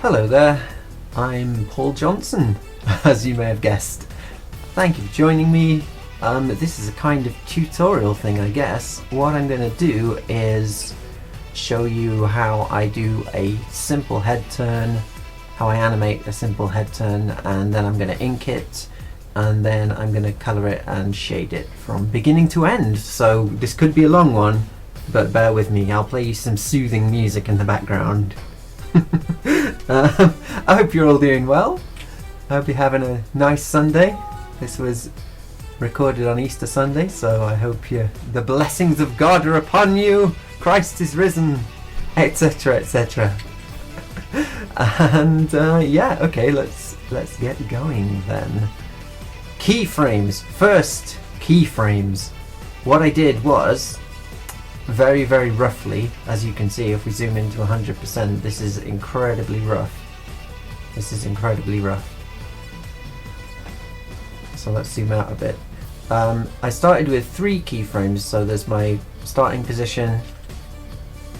Hello there, I'm Paul Johnson, as you may have guessed. Thank you for joining me. This is a kind of tutorial thing, I guess. What I'm going to do is show you how I do a simple head turn, how I animate a simple head turn, and then I'm going to ink it, and then I'm going to colour it and shade it from beginning to end. So this could be a long one, but bear with me, I'll play you some soothing music in the background. I hope you're all doing well. I hope you're having a nice Sunday. This was recorded on Easter Sunday, so I hope the blessings of God are upon you. Christ is risen, etc., etc. And yeah, okay, let's get going then. Keyframes. First, keyframes. What I did was, very roughly, as you can see, if we zoom into 100%, this is incredibly rough. This is incredibly rough. So let's zoom out a bit. I started with 3 keyframes, so there's my starting position,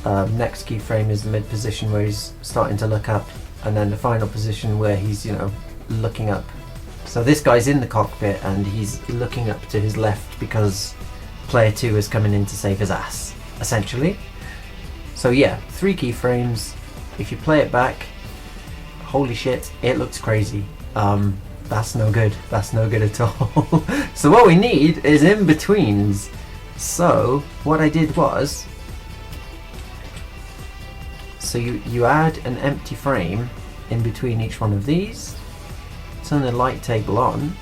next keyframe is the mid position where he's starting to look up, and then the final position where he's, looking up. So this guy's in the cockpit and he's looking up to his left because player 2 is coming in to save his ass, essentially. So yeah, 3 keyframes. If you play it back, holy shit, it looks crazy. That's no good. That's no good at all. So what we need is in-betweens. So what I did was, so you add an empty frame in between each one of these, turn the light table on.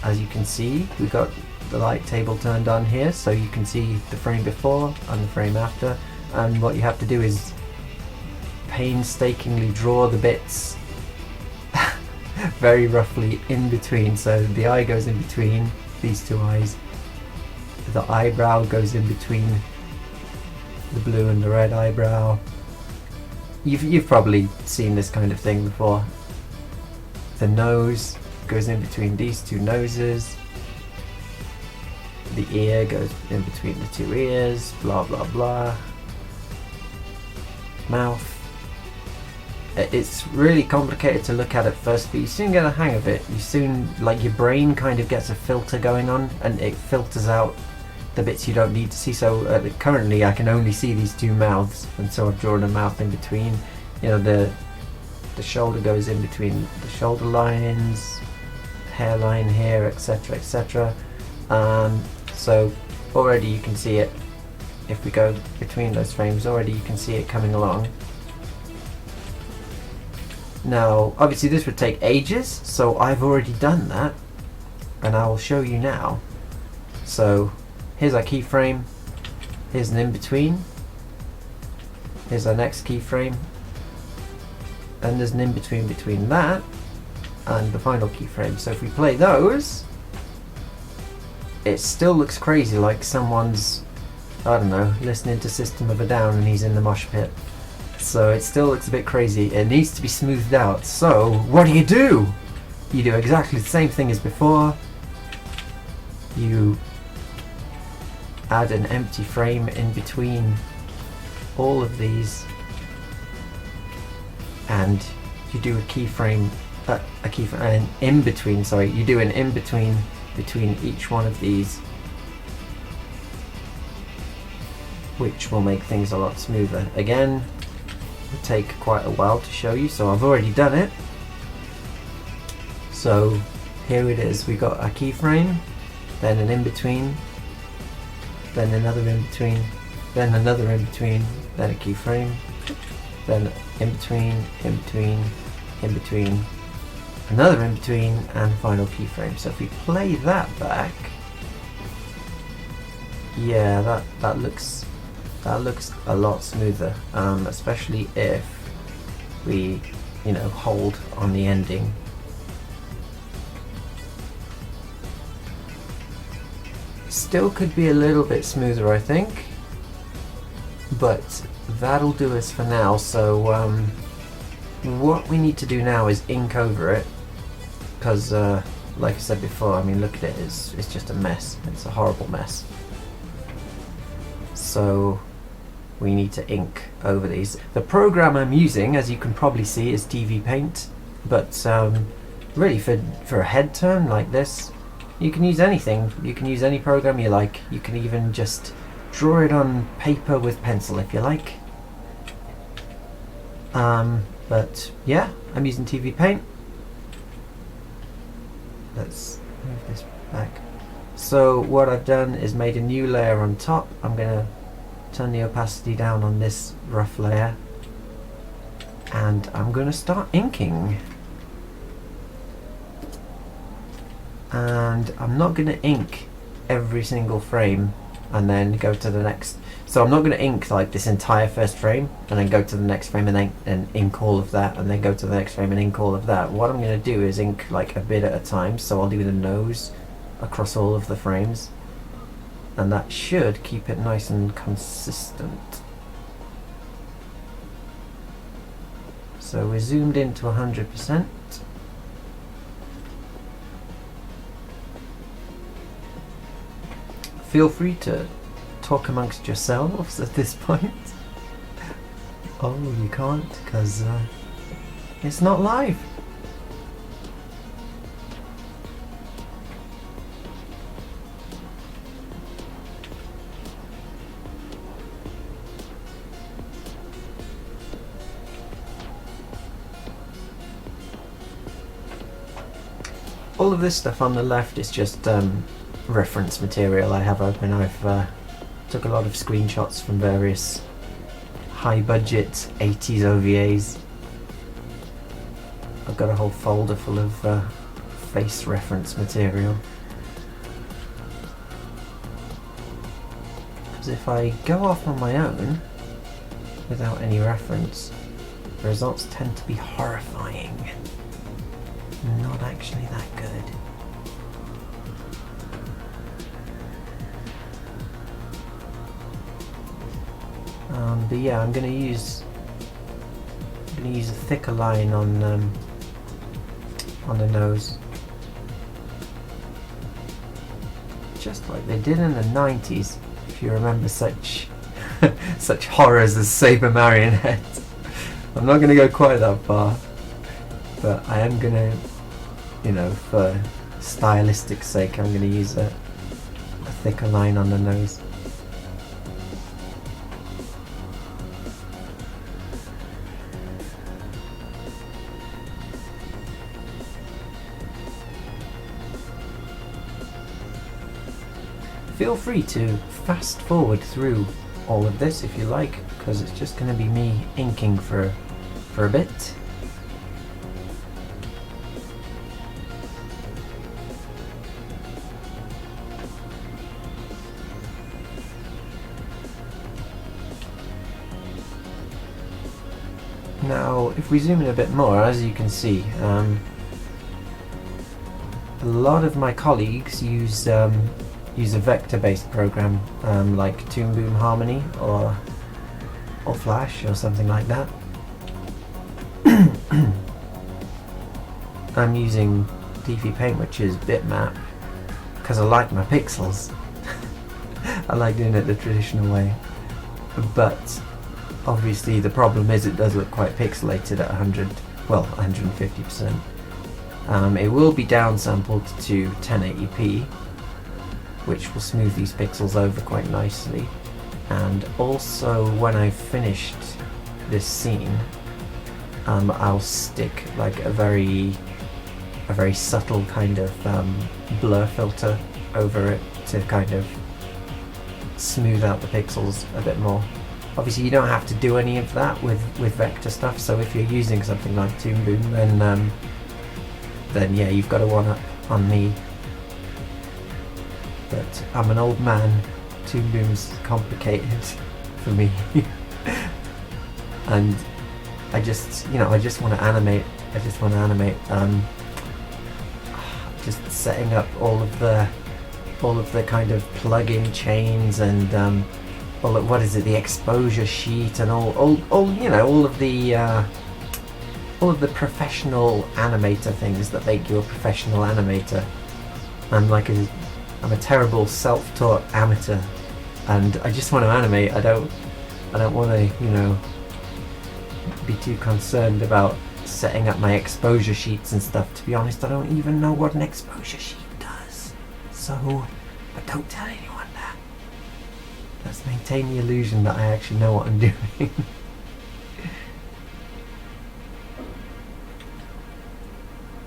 As you can see, we got the light table turned on here, so you can see the frame before and the frame after, and what you have to do is painstakingly draw the bits very roughly in between. So the eye goes in between these 2 eyes, the eyebrow goes in between the blue and the red eyebrow. You've probably seen this kind of thing before. The nose goes in between these 2 noses, the ear goes in between the 2 ears, blah blah blah. Mouth. It's really complicated to look at first, but you soon get a hang of it. You soon, like, your brain kind of gets a filter going on and it filters out the bits you don't need to see. So currently I can only see these 2 mouths, and so I've drawn a mouth in between. The shoulder goes in between the shoulder lines, hairline here, etc., etc. So already you can see it. If we go between those frames, already you can see it coming along. Now obviously this would take ages, so I've already done that and I will show you now. So here's our keyframe, here's an in-between, here's our next keyframe, and there's an in-between between that and the final keyframe. So if we play those, it still looks crazy, like someone's, I don't know, listening to System of a Down and he's in the mosh pit. So it still looks a bit crazy. It needs to be smoothed out. So what do? You do exactly the same thing as before. You add an empty frame in between all of these, and you do a keyframe, an in-between, sorry, you do an in-between between each one of these, which will make things a lot smoother. Again, it will take quite a while to show you, so I've already done it. So here it is, we got our keyframe, then an in-between, then another in-between, then another in-between, then a keyframe, then in-between, in-between, in-between, another in-between, and final keyframe. So if we play that back, yeah, that looks a lot smoother, especially if we, hold on the ending. Still could be a little bit smoother, I think, but that'll do us for now. So what we need to do now is ink over it, because like I said before, I mean, look at it, it's just a mess. It's a horrible mess. So we need to ink over these. The program I'm using, as you can probably see, is TVPaint, but really for a head turn like this, you can use anything. You can use any program you like. You can even just draw it on paper with pencil if you like. But yeah, I'm using TVPaint. Let's move this back. So what I've done is made a new layer on top. I'm going to turn the opacity down on this rough layer, and I'm going to start inking. And I'm not going to ink every single frame and then go to the next. So I'm not going to ink like this entire first frame and then go to the next frame and ink all of that and then go to the next frame and ink all of that. What I'm going to do is ink like a bit at a time. So I'll do the nose across all of the frames, and that should keep it nice and consistent. So we're zoomed in to 100%. Feel free to talk amongst yourselves at this point. Oh, you can't, because it's not live. All of this stuff on the left is just reference material I have open. I've took a lot of screenshots from various high budget 80s OVAs. I've got a whole folder full of face reference material. Because if I go off on my own without any reference, the results tend to be horrifying. Not actually that good. But yeah, I'm going to use a thicker line on the nose, just like they did in the 90s. If you remember such such horrors as Saber marionettes. I'm not going to go quite that far, but I am going to, you know, for stylistic sake, I'm going to use a thicker line on the nose. Feel free to fast forward through all of this if you like, because it's just going to be me inking for a bit. Now, if we zoom in a bit more, as you can see, a lot of my colleagues use a vector-based program like Toon Boom Harmony or Flash or something like that. I'm using TVPaint, which is bitmap, because I like my pixels. I like doing it the traditional way, but obviously the problem is it does look quite pixelated at 150%. It will be downsampled to 1080p, which will smooth these pixels over quite nicely. And also, when I've finished this scene, I'll stick like a very subtle kind of blur filter over it to kind of smooth out the pixels a bit more. Obviously, you don't have to do any of that with vector stuff. So if you're using something like Toon Boom, then yeah, you've got a one-up on me. But I'm an old man. Toon Boom's complicated for me, and I just want to animate. Just setting up all of the kind of plug-in chains and all of, what is it, the exposure sheet and all of the professional animator things that make you a professional animator. I'm a terrible self-taught amateur, and I just want to animate. I I don't want to, you know, be too concerned about setting up my exposure sheets and stuff. To be honest, I don't even know what an exposure sheet does. So, but don't tell anyone that. Let's maintain the illusion that I actually know what I'm doing.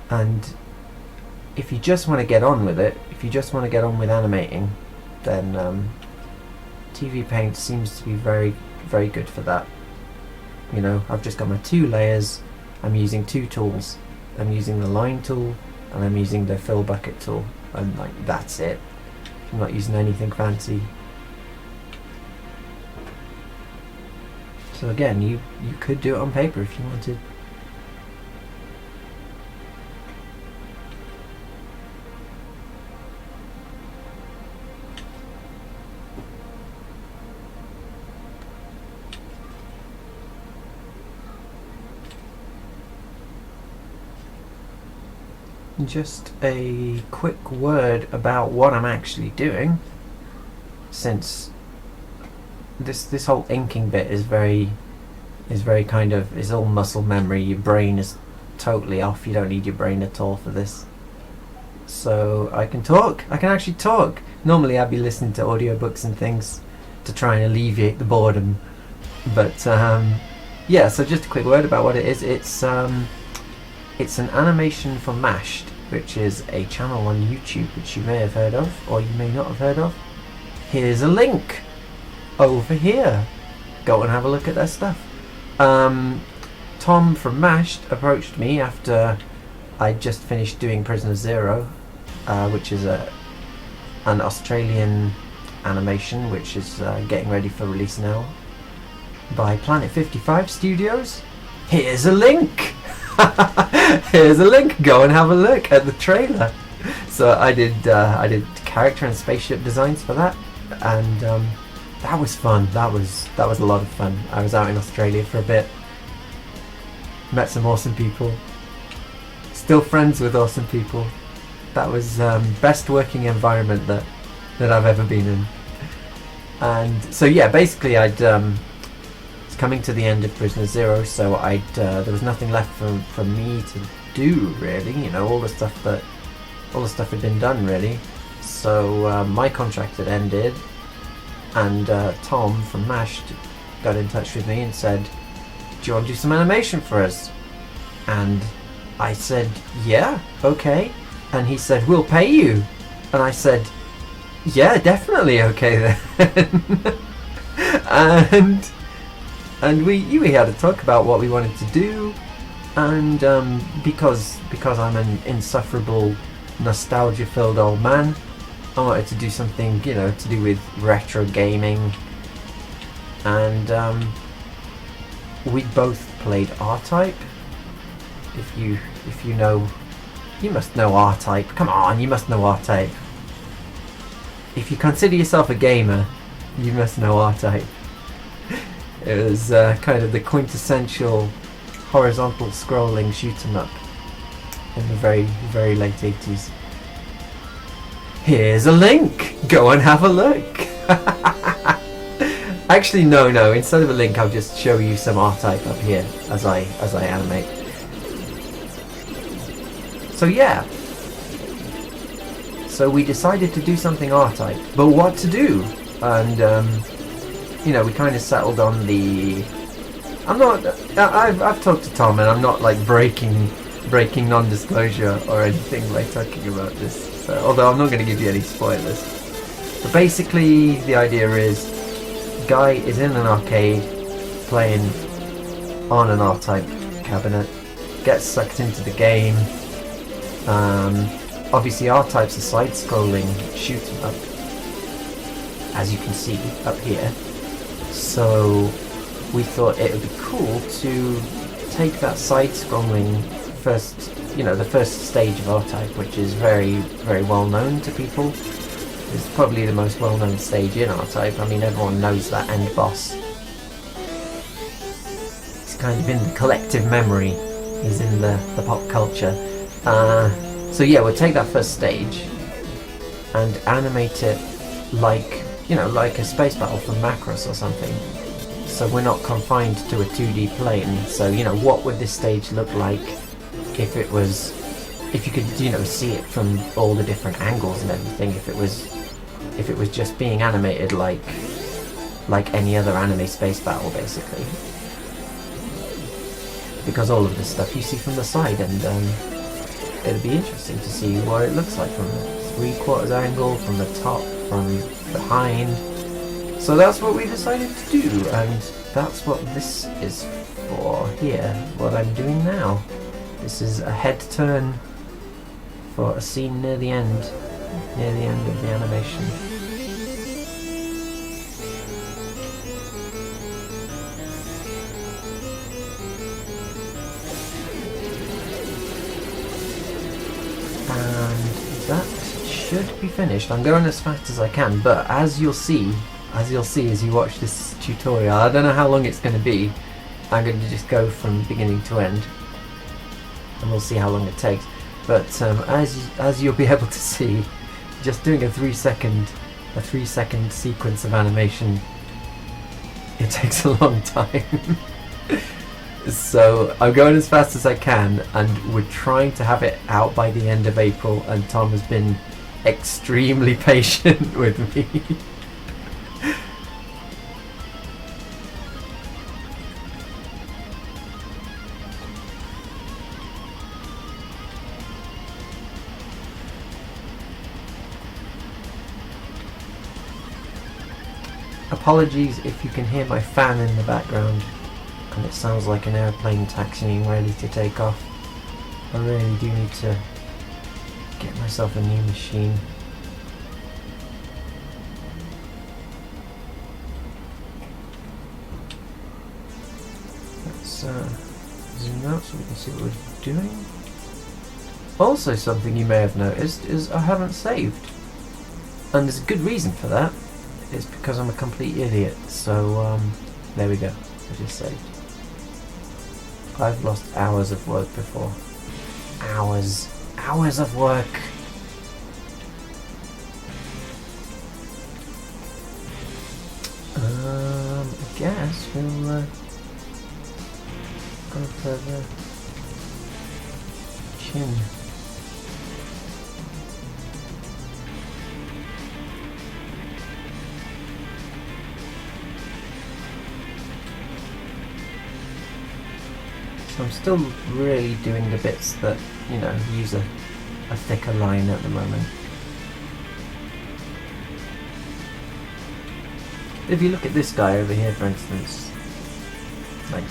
And if you just want to get on with it, if you just want to get on with animating, then TVPaint seems to be very, very good for that. You know, I've just got my 2 layers, I'm using 2 tools. I'm using the line tool and I'm using the fill bucket tool, and like that's it. I'm not using anything fancy. So again, you could do it on paper if you wanted. Just a quick word about what I'm actually doing, since this whole inking bit is very kind of, is all muscle memory. Your brain is totally off. You don't need your brain at all for this. So I can talk. I can actually talk. Normally I'd be listening to audiobooks and things to try and alleviate the boredom, but yeah. So just a quick word about what it is. It's an animation for Mashed, which is a channel on YouTube which you may have heard of, or you may not have heard of. Here's a link over here. Go and have a look at their stuff. Tom from Mashed approached me after I just finished doing Prisoner Zero, which is an Australian animation which is getting ready for release now by Planet 55 Studios. Here's a link. Here's a link. Go and have a look at the trailer. So I did character and spaceship designs for that, and that was fun. That was a lot of fun. I was out in Australia for a bit, met some awesome people, still friends with awesome people. That was best working environment that I've ever been in. And so yeah, basically it's coming to the end of Prisoner Zero, so there was nothing left for me to do really. You know, all the stuff had been done really. So my contract had ended, and Tom from Mashed got in touch with me and said, "Do you want to do some animation for us?" And I said, "Yeah, okay." And he said, "We'll pay you." And I said, "Yeah, definitely okay then." and we had a talk about what we wanted to do, and because I'm an insufferable nostalgia-filled old man, I wanted to do something, you know, to do with retro gaming, and we both played R-Type. If you know, you must know R-Type. Come on, you must know R-Type. If you consider yourself a gamer, you must know R-Type. It was kind of the quintessential horizontal scrolling shoot 'em up in the very, very late 80s. Here's a link! Go and have a look! Actually, no, instead of a link I'll just show you some R-Type up here as I animate. So yeah. So we decided to do something R-Type, but what to do? And you know, we kind of settled on the... I've talked to Tom, and I'm not like breaking non-disclosure or anything by talking about this. So, although I'm not going to give you any spoilers. But basically, the idea is, guy is in an arcade playing on an R-Type cabinet, gets sucked into the game. Obviously, R-Type's a side-scrolling shoot 'em up, as you can see up here. So we thought it would be cool to take that side-scrolling the first stage of R-Type, which is very, very well known to people. It's probably the most well-known stage in R-Type. I mean, everyone knows that end boss. It's kind of in the collective memory. He's in the pop culture. So yeah, we'll take that first stage and animate it like, you know, like a space battle from Macross or something. so we're not confined to a 2D plane. So, you know, what would this stage look like if it was, if you could, you know, see it from all the different angles and everything, if it was just being animated like any other anime space battle, basically. Because all of this stuff you see from the side, and it'd be interesting to see what it looks like from the 3/4 angle, from the top, from behind. So that's what we decided to do, and that's what this is for here, what I'm doing now. This is a head turn for a scene near the end of the animation. And that should be finished. I'm going as fast as I can, but as you'll see as you watch this tutorial, I don't know how long it's going to be. I'm going to just go from beginning to end, and we'll see how long it takes. But as you'll be able to see, just doing a 3-second sequence of animation, it takes a long time. So I'm going as fast as I can, and we're trying to have it out by the end of April, and Tom has been extremely patient with me. Apologies if you can hear my fan in the background and it sounds like an airplane taxiing ready to take off. I really do need to get myself a new machine. Let's zoom out so we can see what we're doing. Also, something you may have noticed is I haven't saved, and there's a good reason for that. It's because I'm a complete idiot. So there we go, I just saved. I've lost hours of work before. Hours of work. I guess we'll go for the chin. So I'm still really doing the bits that, you know, use a thicker line at the moment. If you look at this guy over here, for instance, like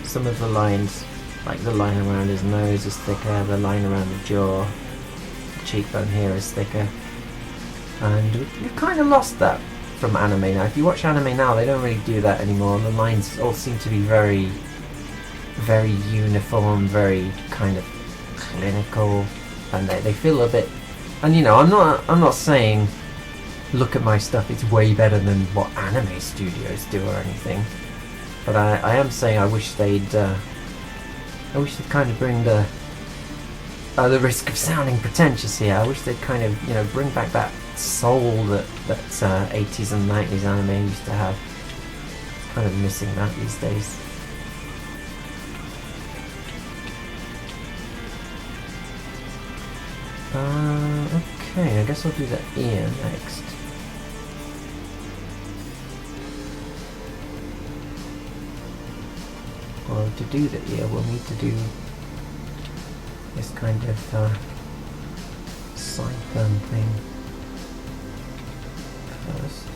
some of the lines, like the line around his nose is thicker, the line around the jaw, the cheekbone here is thicker, and we've kind of lost that from anime now. If you watch anime now, they don't really do that anymore. The lines all seem to be very uniform, very kind of clinical, and they feel a bit. And you know, I'm not saying look at my stuff, it's way better than what anime studios do or anything, but I am saying I wish they'd kind of bring the risk of sounding pretentious here. I wish they'd kind of, you know, bring back that soul that 80s and 90s anime used to have. Kind of missing that these days. Okay, I guess I'll do the ear next. Well, to do the ear, we'll need to do this kind of sideburn thing first.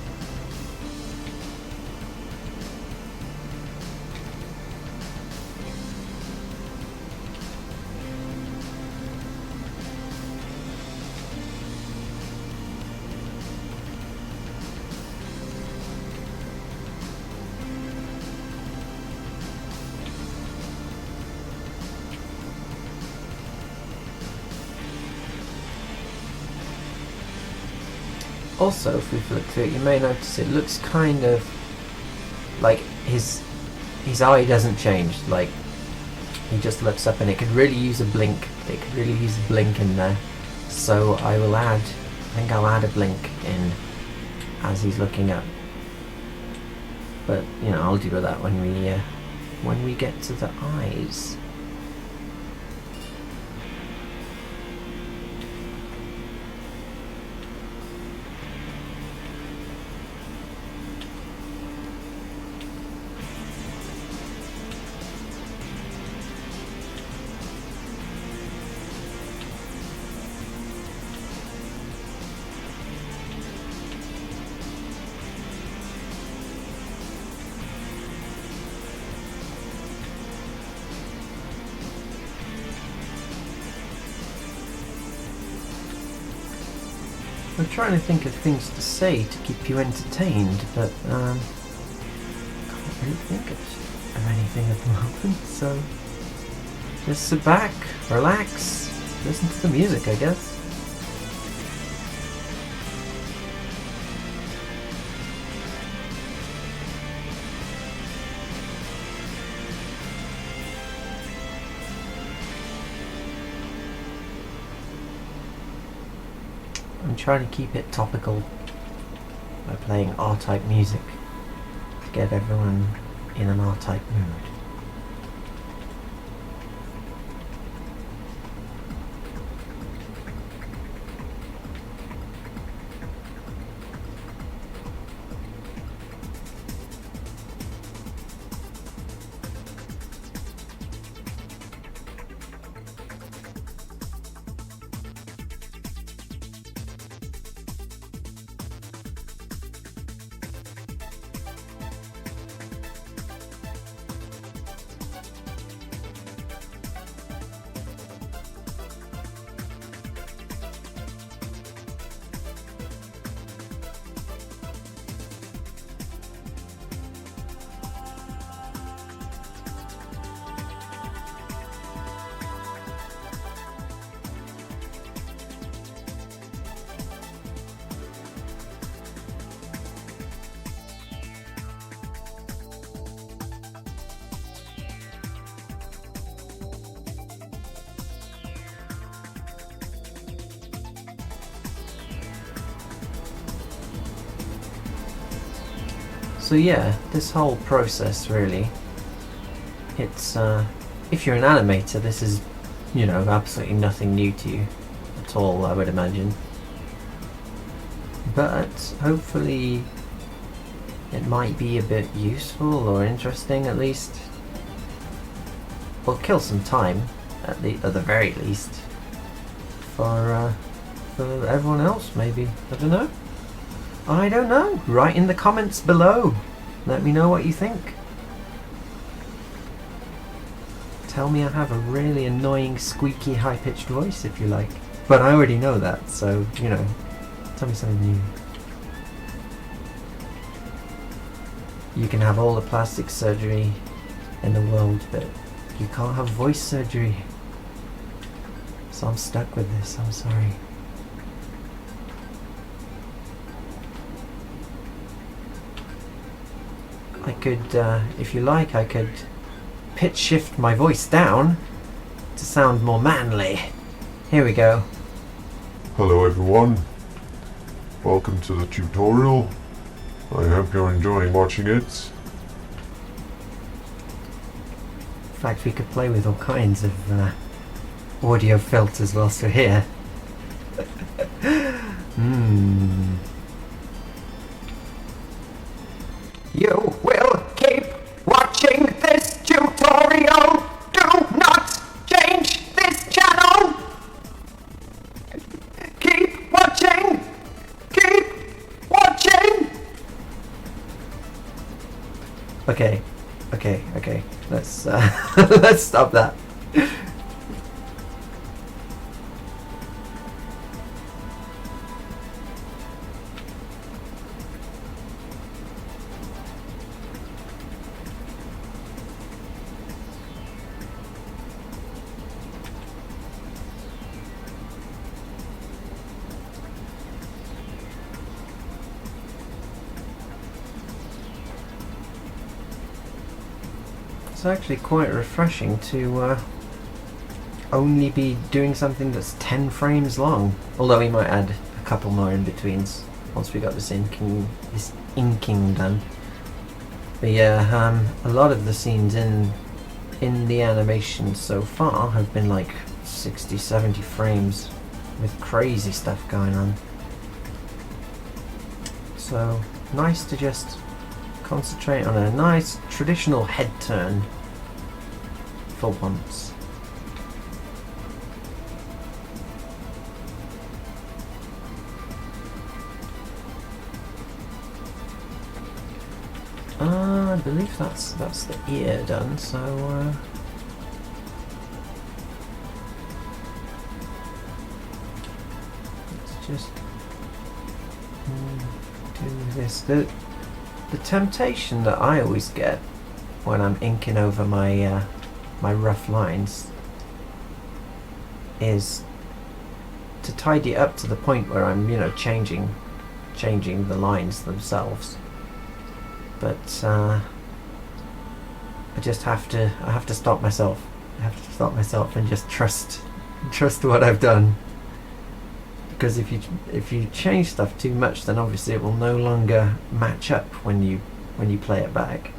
Also, if we flick through it, you may notice it looks kind of like his eye doesn't change. Like, he just looks up, and it could really use a blink. It could really use a blink in there. So I think I'll add a blink in as he's looking up. But you know, I'll deal with that when we get to the eyes. I'm trying to think of things to say to keep you entertained, but can't really think of anything at the moment, so just sit back, relax, listen to the music, I guess. I'm trying to keep it topical by playing R-type music to get everyone in an R-type mood. So yeah, this whole process really, it's if you're an animator, this is, you know, absolutely nothing new to you at all, I would imagine. But hopefully it might be a bit useful or interesting at least. Or kill some time at the very least for everyone else maybe. I don't know. Write in the comments below. Let me know what you think. Tell me I have a really annoying, squeaky, high-pitched voice if you like. But I already know that, so, you know, tell me something new. You can have all the plastic surgery in the world, but you can't have voice surgery. So I'm stuck with this, I'm sorry. I could, if you like, I could pitch shift my voice down to sound more manly. Here we go. Hello everyone, welcome to the tutorial. I hope you're enjoying watching it. In fact, we could play with all kinds of audio filters whilst we're here. You will keep watching this tutorial. Do not change this channel. Keep watching. Keep watching. Okay. Let's let's stop that. It's actually quite refreshing to only be doing something that's 10 frames long. Although we might add a couple more in-betweens once we got this inking done. But yeah, a lot of the scenes in the animation so far have been like 60, 70 frames with crazy stuff going on. So nice to just concentrate on a nice traditional head turn for once. I believe that's the ear done, so let's just do this. The temptation that I always get when I'm inking over my my rough lines is to tidy up to the point where I'm, you know, changing the lines themselves. But I just have to stop myself. I have to stop myself and just trust what I've done. Because if you change stuff too much, then obviously it will no longer match up when you play it back.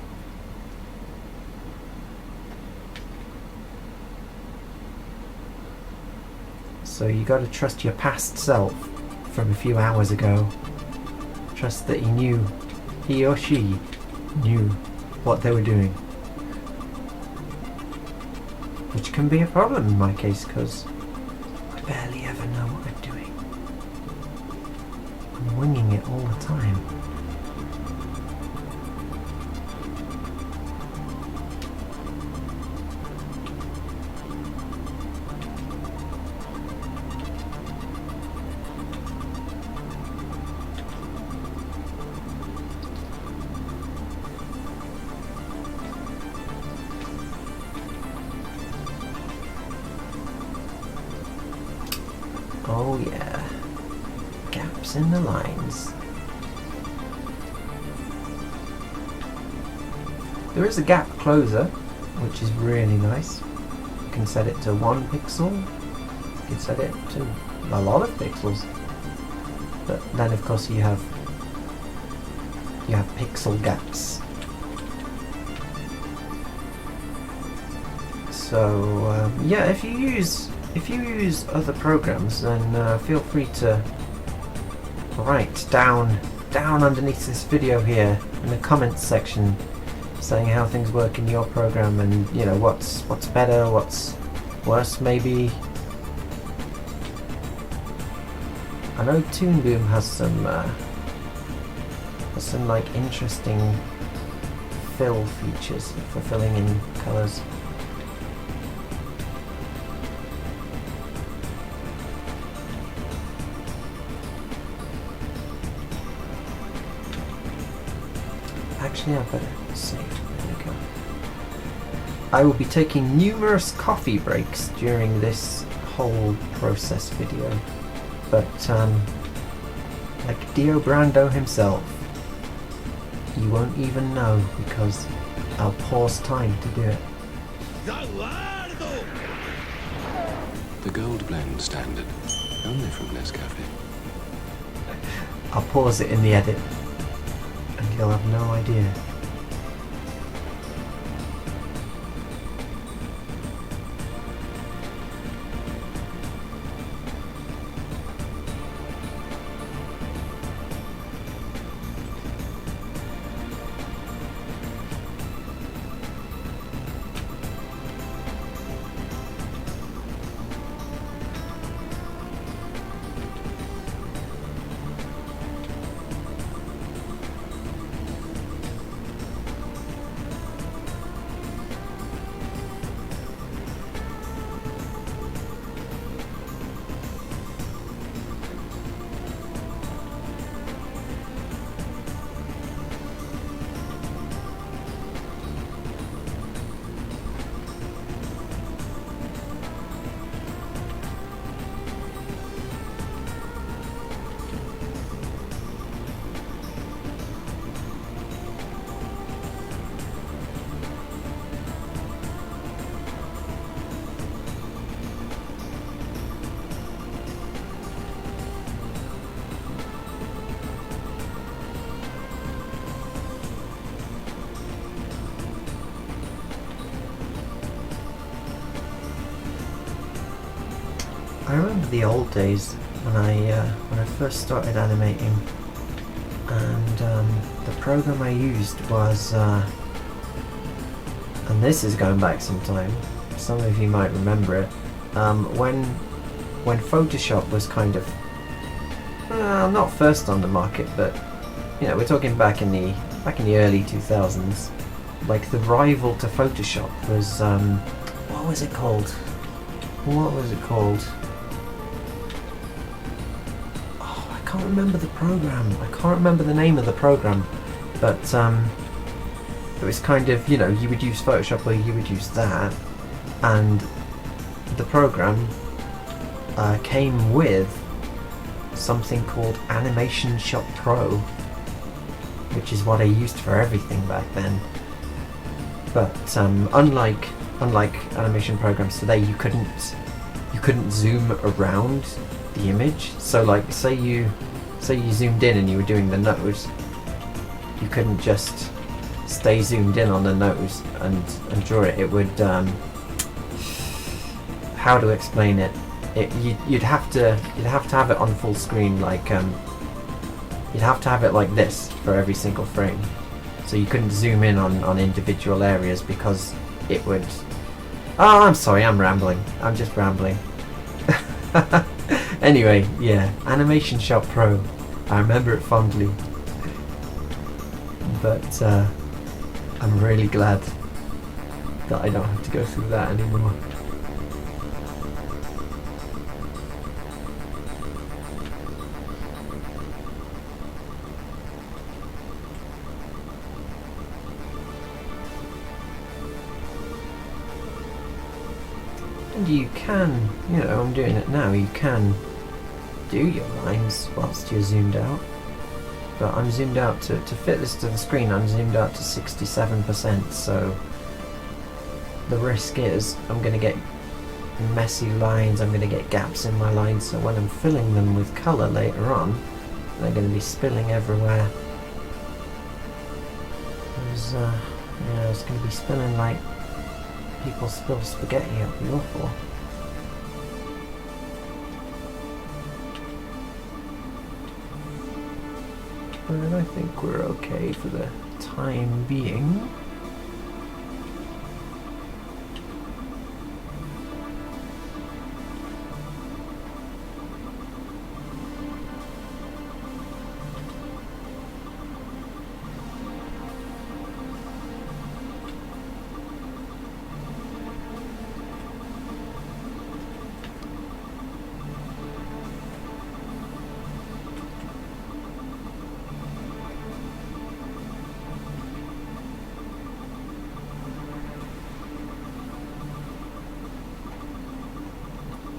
So you got to trust your past self from a few hours ago. Trust that he or she knew what they were doing. Which can be a problem in my case, because I barely ever know what I'm doing. I'm winging it all the time. Oh yeah, gaps in the lines. There is a gap closer, which is really nice. You can set it to 1 pixel, you can set it to a lot of pixels. But then of course you have pixel gaps. So yeah, if you use other programs, then feel free to write down underneath this video here in the comments section, saying how things work in your program, and you know what's better, what's worse maybe. I know Toon Boom has some like interesting fill features for filling in colours. Actually, I better save. There we go. I will be taking numerous coffee breaks during this whole process video, but like Dio Brando himself, you won't even know because I'll pause time to do it. The gold blend standard, only from Nescafe. I'll pause it in the edit, and you'll have no idea. I remember the old days when I first started animating, and the program I used was, and this is going back some time. Some of you might remember it. When Photoshop was kind of not first on the market, but you know, we're talking back in the early 2000s. Like the rival to Photoshop was what was it called? Oh, I can't remember the program. I can't remember the name of the program, but it was kind of, you know, you would use Photoshop or you would use that, and the program came with something called Animation Shop Pro, which is what I used for everything back then. But unlike animation programs today, you couldn't zoom around the image. So like, say you zoomed in and you were doing the nose, you couldn't just stay zoomed in on the nose and draw it. It would how to explain it? You'd have to have it on full screen, like you'd have to have it like this for every single frame. So you couldn't zoom in on individual areas because it would... Oh, I'm sorry, I'm rambling. I'm just rambling. Anyway, yeah, Animation Shop Pro. I remember it fondly. But I'm really glad that I don't have to go through that anymore. And you can, you know, I'm doing it now, you can do your lines whilst you're zoomed out. But I'm zoomed out to fit this to the screen, I'm zoomed out to 67%, so the risk is I'm going to get messy lines, I'm going to get gaps in my lines, so when I'm filling them with colour later on, they're going to be spilling everywhere. Yeah, it's going to be spilling like people spill spaghetti. It'll be awful. But I think we're okay for the time being.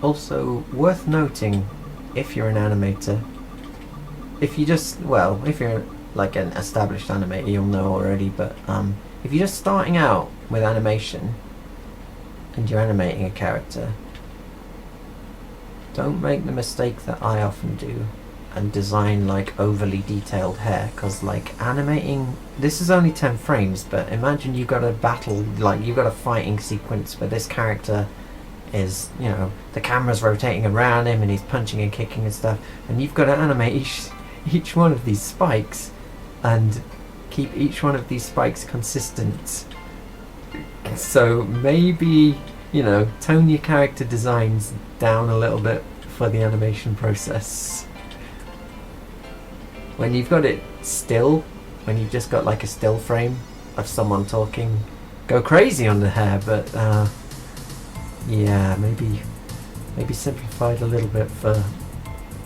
Also, worth noting, if you're an animator, if you're like an established animator, you'll know already, but if you're just starting out with animation and you're animating a character, don't make the mistake that I often do and design like overly detailed hair, because like animating, this is only 10 frames, but imagine you've got a battle, like you've got a fighting sequence where this character is, you know, the camera's rotating around him and he's punching and kicking and stuff, and you've got to animate each one of these spikes and keep each one of these spikes consistent. So maybe, you know, tone your character designs down a little bit for the animation process. When you've got it still, when you've just got like a still frame of someone talking, go crazy on the hair, but yeah, maybe simplified a little bit for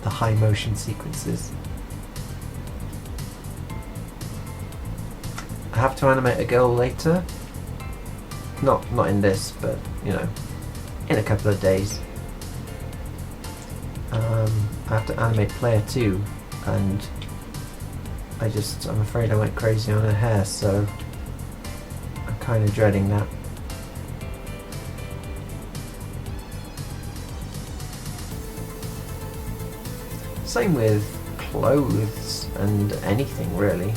the high motion sequences. I have to animate a girl later. Not in this, but you know, in a couple of days. I have to animate player 2, and I'm afraid I went crazy on her hair, so I'm kind of dreading that. Same with clothes and anything really.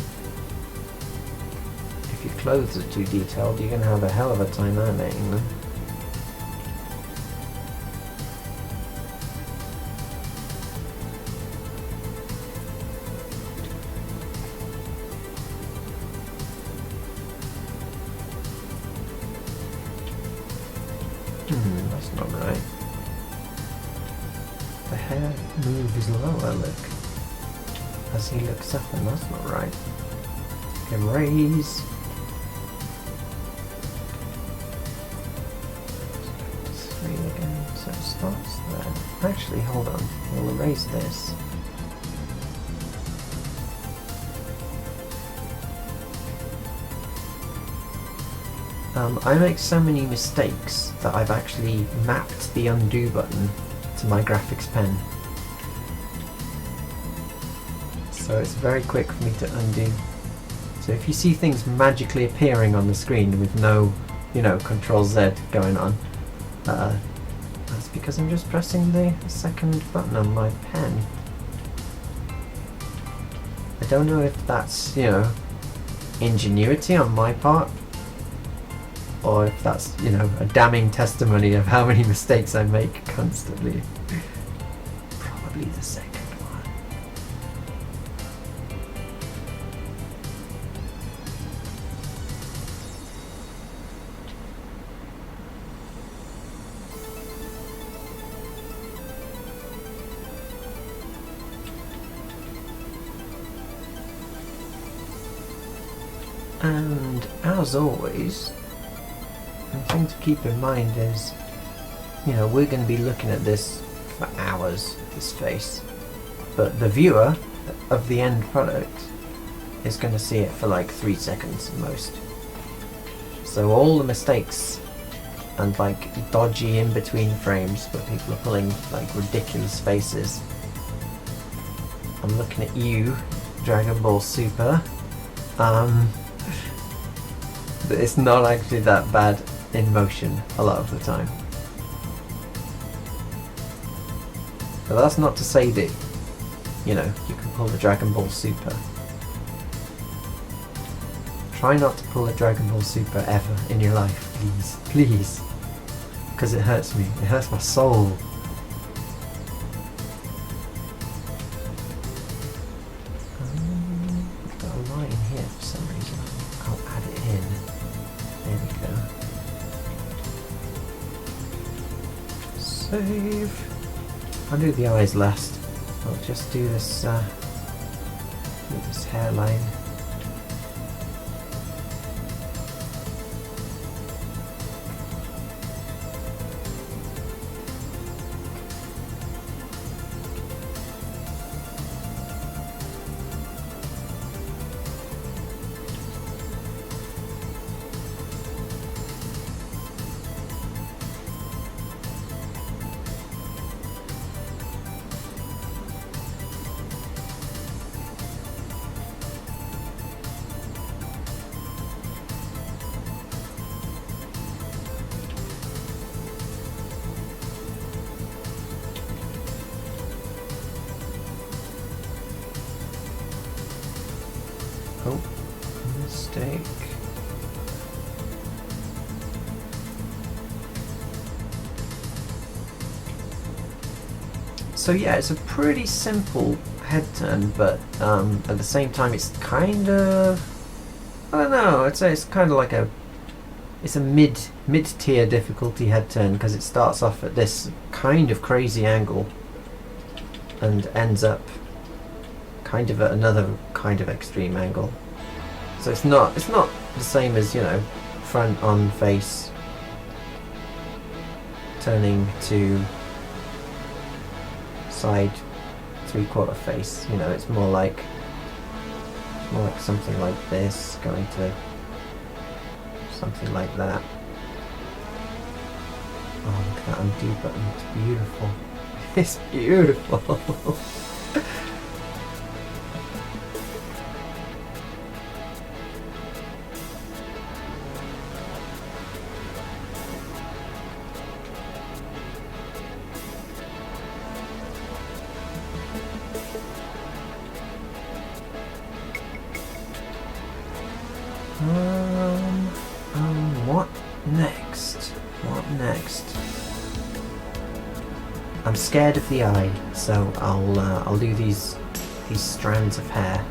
If your clothes are too detailed, you're going to have a hell of a time animating them. That's not right. The hair moves lower, look. As he looks up, and that's not right. Erase. 3 again, so it starts there. Actually, hold on. We'll erase this. I make so many mistakes that I've actually mapped the undo button to my graphics pen. So it's very quick for me to undo. So if you see things magically appearing on the screen with no, Control Z going on, that's because I'm just pressing the second button on my pen. I don't know if that's, ingenuity on my part, or if that's, a damning testimony of how many mistakes I make constantly. Probably the second one. And as always, the thing to keep in mind is, we're going to be looking at this for hours, this face, but the viewer of the end product is going to see it for like 3 seconds at most. So all the mistakes and like dodgy in between frames where people are pulling like ridiculous faces, I'm looking at you, Dragon Ball Super. It's not actually that bad in motion a lot of the time. But that's not to say that, you can pull the Dragon Ball Super. Try not to pull a Dragon Ball Super ever in your life, please. Please. Because it hurts me. It hurts my soul. I've got a line here for some reason. I'll add it in. There we go. Save. I'll do the eyes last. I'll just do this hairline. Oh, mistake. So yeah, it's a pretty simple head turn, but at the same time it's kind of, I don't know, I'd say it's kind of like it's a mid-tier difficulty head turn, because it starts off at this kind of crazy angle and ends up kind of at another kind of extreme angle. So it's not the same as, front on face turning to side 3/4 face. It's more like something like this going to something like that. Oh, look at that undo button. It's beautiful. It's beautiful. What next? What next? I'm scared of the eye, so I'll do these strands of hair.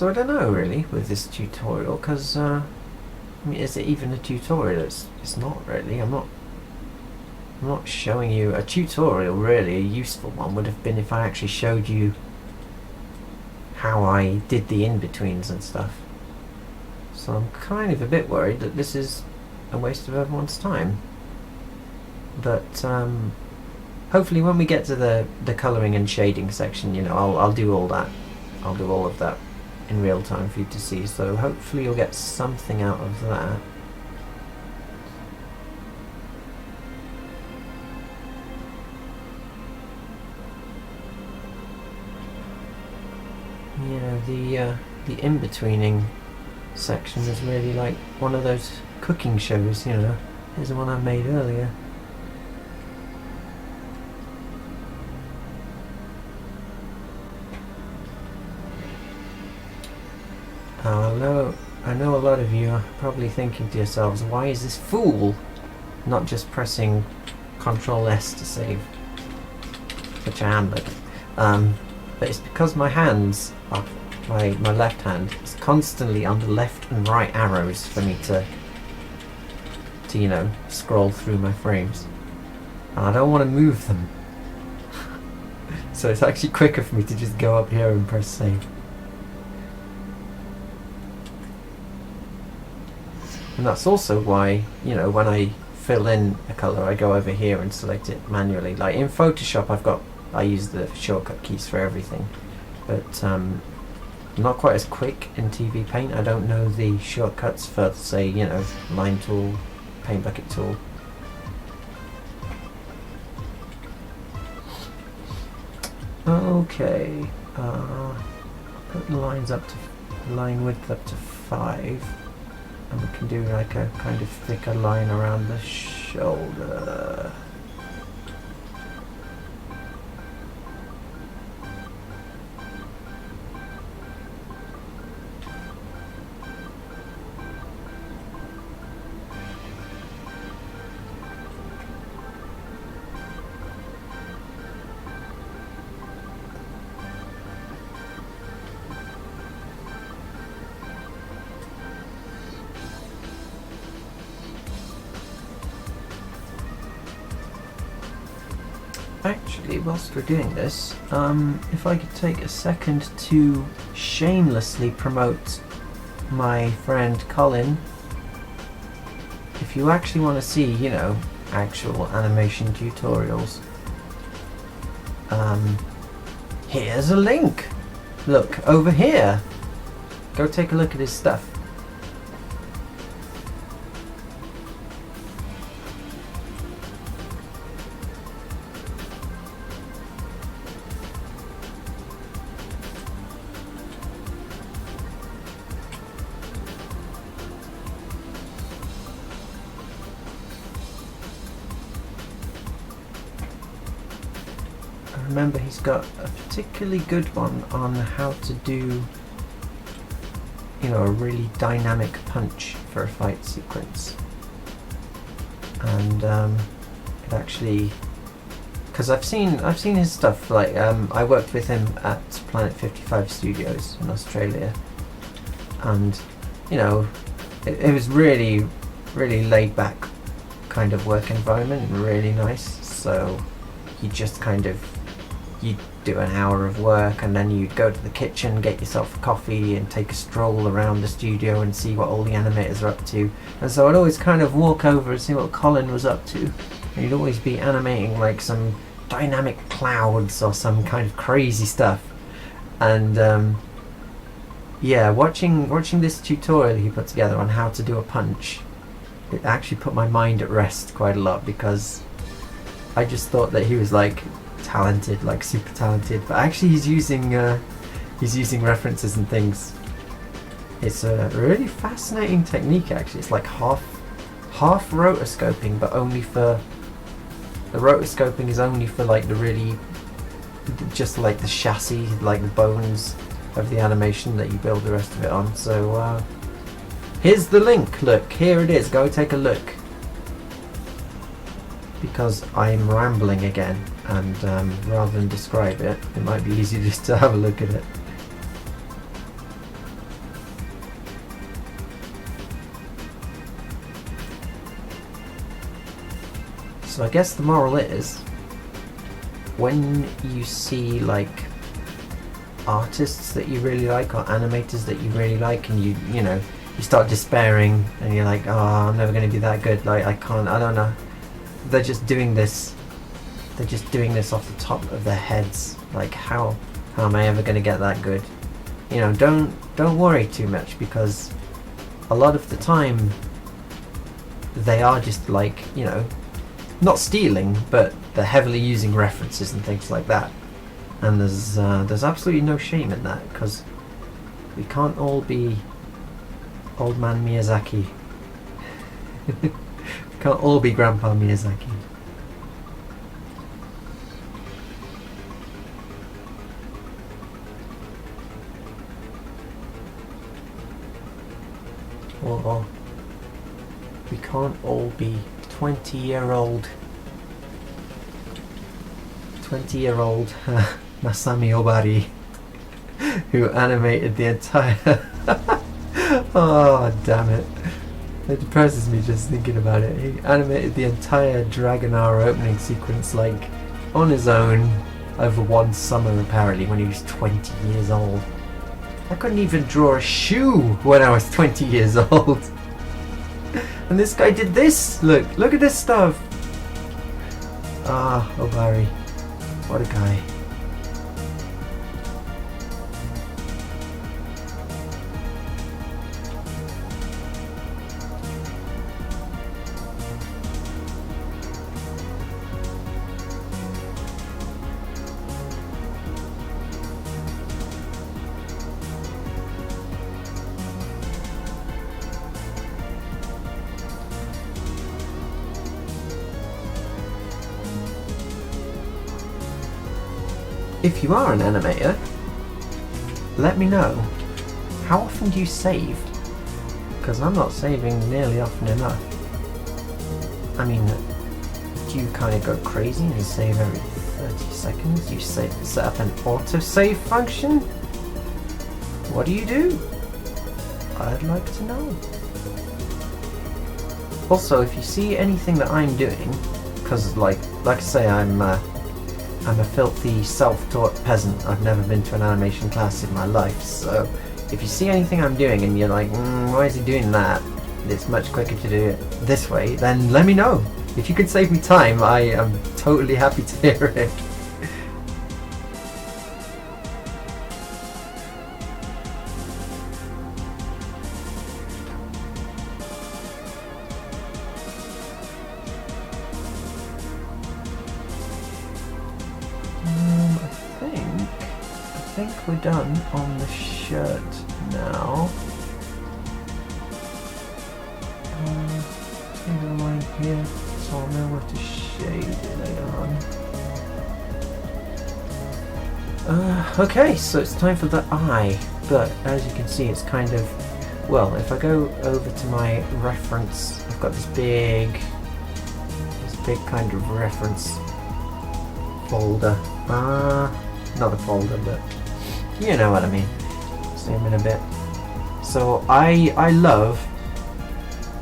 So I don't know really with this tutorial, because I mean, is it even a tutorial? It's not really. I'm not showing you a tutorial. Really, a useful one would have been if I actually showed you how I did the in-betweens and stuff. So I'm kind of a bit worried that this is a waste of everyone's time. But hopefully when we get to the colouring and shading section, you know, I'll do all that. I'll do all of that in real time for you to see. So hopefully you'll get something out of that. You know, the in-betweening section is really like one of those cooking shows, you know. Here's the one I made earlier. I know a lot of you are probably thinking to yourselves, why is this fool not just pressing Ctrl S to save? Which I am, but it's because my hands, my left hand, is constantly under left and right arrows for me to you know, scroll through my frames. And I don't want to move them. So it's actually quicker for me to just go up here and press save. And that's also why, you know, when I fill in a colour, I go over here and select it manually. Like in Photoshop, I use the shortcut keys for everything, but I'm not quite as quick in TVPaint. I don't know the shortcuts for, say, you know, line tool, paint bucket tool. Okay, put the lines up to line width up to 5. And we can do like a kind of thicker line around the shoulder. Actually, whilst we're doing this, if I could take a second to shamelessly promote my friend Colin. If you actually want to see, you know, actual animation tutorials, here's a link. Look, over here. Go take a look at his stuff. Remember, he's got a particularly good one on how to do, you know, a really dynamic punch for a fight sequence. And it actually, because I've seen his stuff. Like I worked with him at Planet 55 Studios in Australia, and you know, it was really laid back kind of work environment, really nice. So you just kind of, you'd do an hour of work and then you'd go to the kitchen, get yourself a coffee and take a stroll around the studio and see what all the animators are up to. And so I'd always kind of walk over and see what Colin was up to. And he'd always be animating like some dynamic clouds or some kind of crazy stuff. And yeah, watching this tutorial he put together on how to do a punch, it actually put my mind at rest quite a lot, because I just thought that he was like talented, like super talented, but actually he's using references and things. It's a really fascinating technique. Actually, it's like half rotoscoping, but only for the rotoscoping is only for like the really, just like the chassis, like the bones of the animation that you build the rest of it on. So here's the link. Look, here it is. Go take a look. Because I'm rambling again, and rather than describe it, it might be easier just to have a look at it. So I guess the moral is, when you see like artists that you really like or animators that you really like, and you know, you start despairing and you're like, oh, I'm never going to be that good, like I don't know, they're just doing this off the top of their heads, like how am I ever going to get that good? You know, don't worry too much, because a lot of the time they are just like, you know, not stealing, but they're heavily using references and things like that. And there's absolutely no shame in that, because we can't all be old man Miyazaki. We can't all be Grandpa Miyazaki. Or we can't all be 20-year-old Masami Obari, who animated the entire oh damn it, it depresses me just thinking about it. He animated the entire Dragonara opening sequence like on his own over one summer, apparently, when he was 20 years old. I couldn't even draw a shoe when I was 20 years old. And this guy did this! Look at this stuff! Ah, Obari. What a guy. If you are an animator, let me know. How often do you save? Because I'm not saving nearly often enough. I mean, do you kind of go crazy and save every 30 seconds? You set up an autosave function? What do you do? I'd like to know. Also, if you see anything that I'm doing, because like I say, I'm a filthy self-taught peasant. I've never been to an animation class in my life, so if you see anything I'm doing and you're like, why is he doing that? It's much quicker to do it this way, then let me know. If you could save me time, I am totally happy to hear it. I think we're done on the shirt now. Leave a line here so I'll know where to shade it later on. Okay, so it's time for the eye, but as you can see, it's kind of, well, if I go over to my reference, I've got this big kind of reference folder. Not a folder, but you know what I mean. See him in a bit. So I love,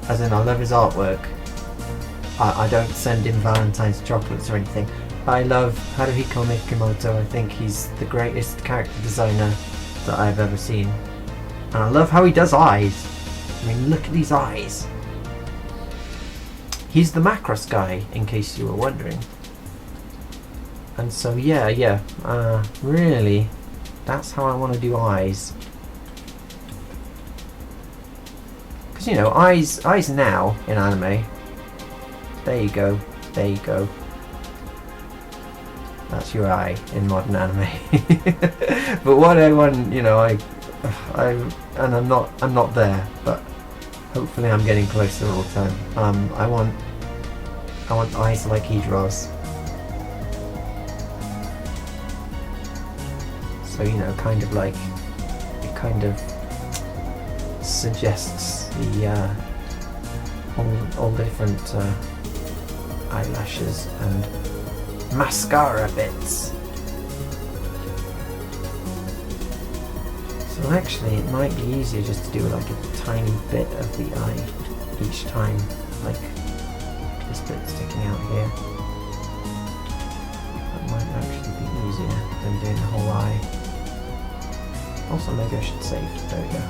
as in I love his artwork. I don't send him Valentine's chocolates or anything. I love Haruhiko Mikimoto. I think he's the greatest character designer that I've ever seen. And I love how he does eyes. I mean, look at these eyes. He's the Macross guy, in case you were wondering. And so yeah, really, that's how I want to do eyes. Because, you know, eyes now in anime, there you go, that's your eye in modern anime. But what I want, you know, I'm not there, but hopefully I'm getting closer all the time. I want eyes like he draws. So, you know, kind of like, it kind of suggests the all different eyelashes and mascara bits. So actually it might be easier just to do like a tiny bit of the eye each time, like this bit sticking out here. That might actually be easier than doing the whole eye. Also, maybe I should save. There we go.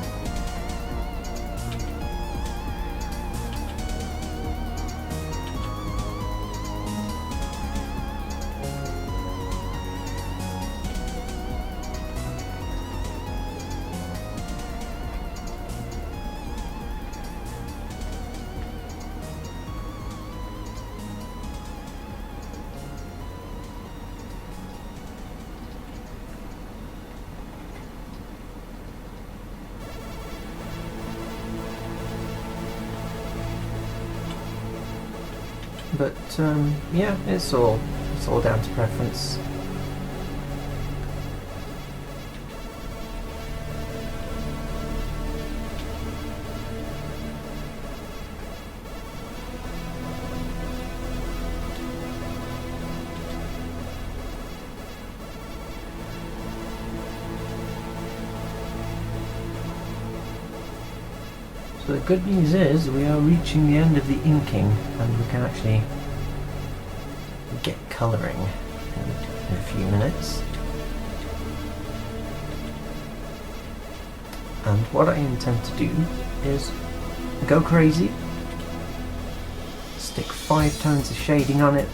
But yeah, it's all down to preference. So the good news is we are reaching the end of the inking, and we can actually get colouring in a few minutes. And what I intend to do is go crazy, stick 5 tones of shading on it,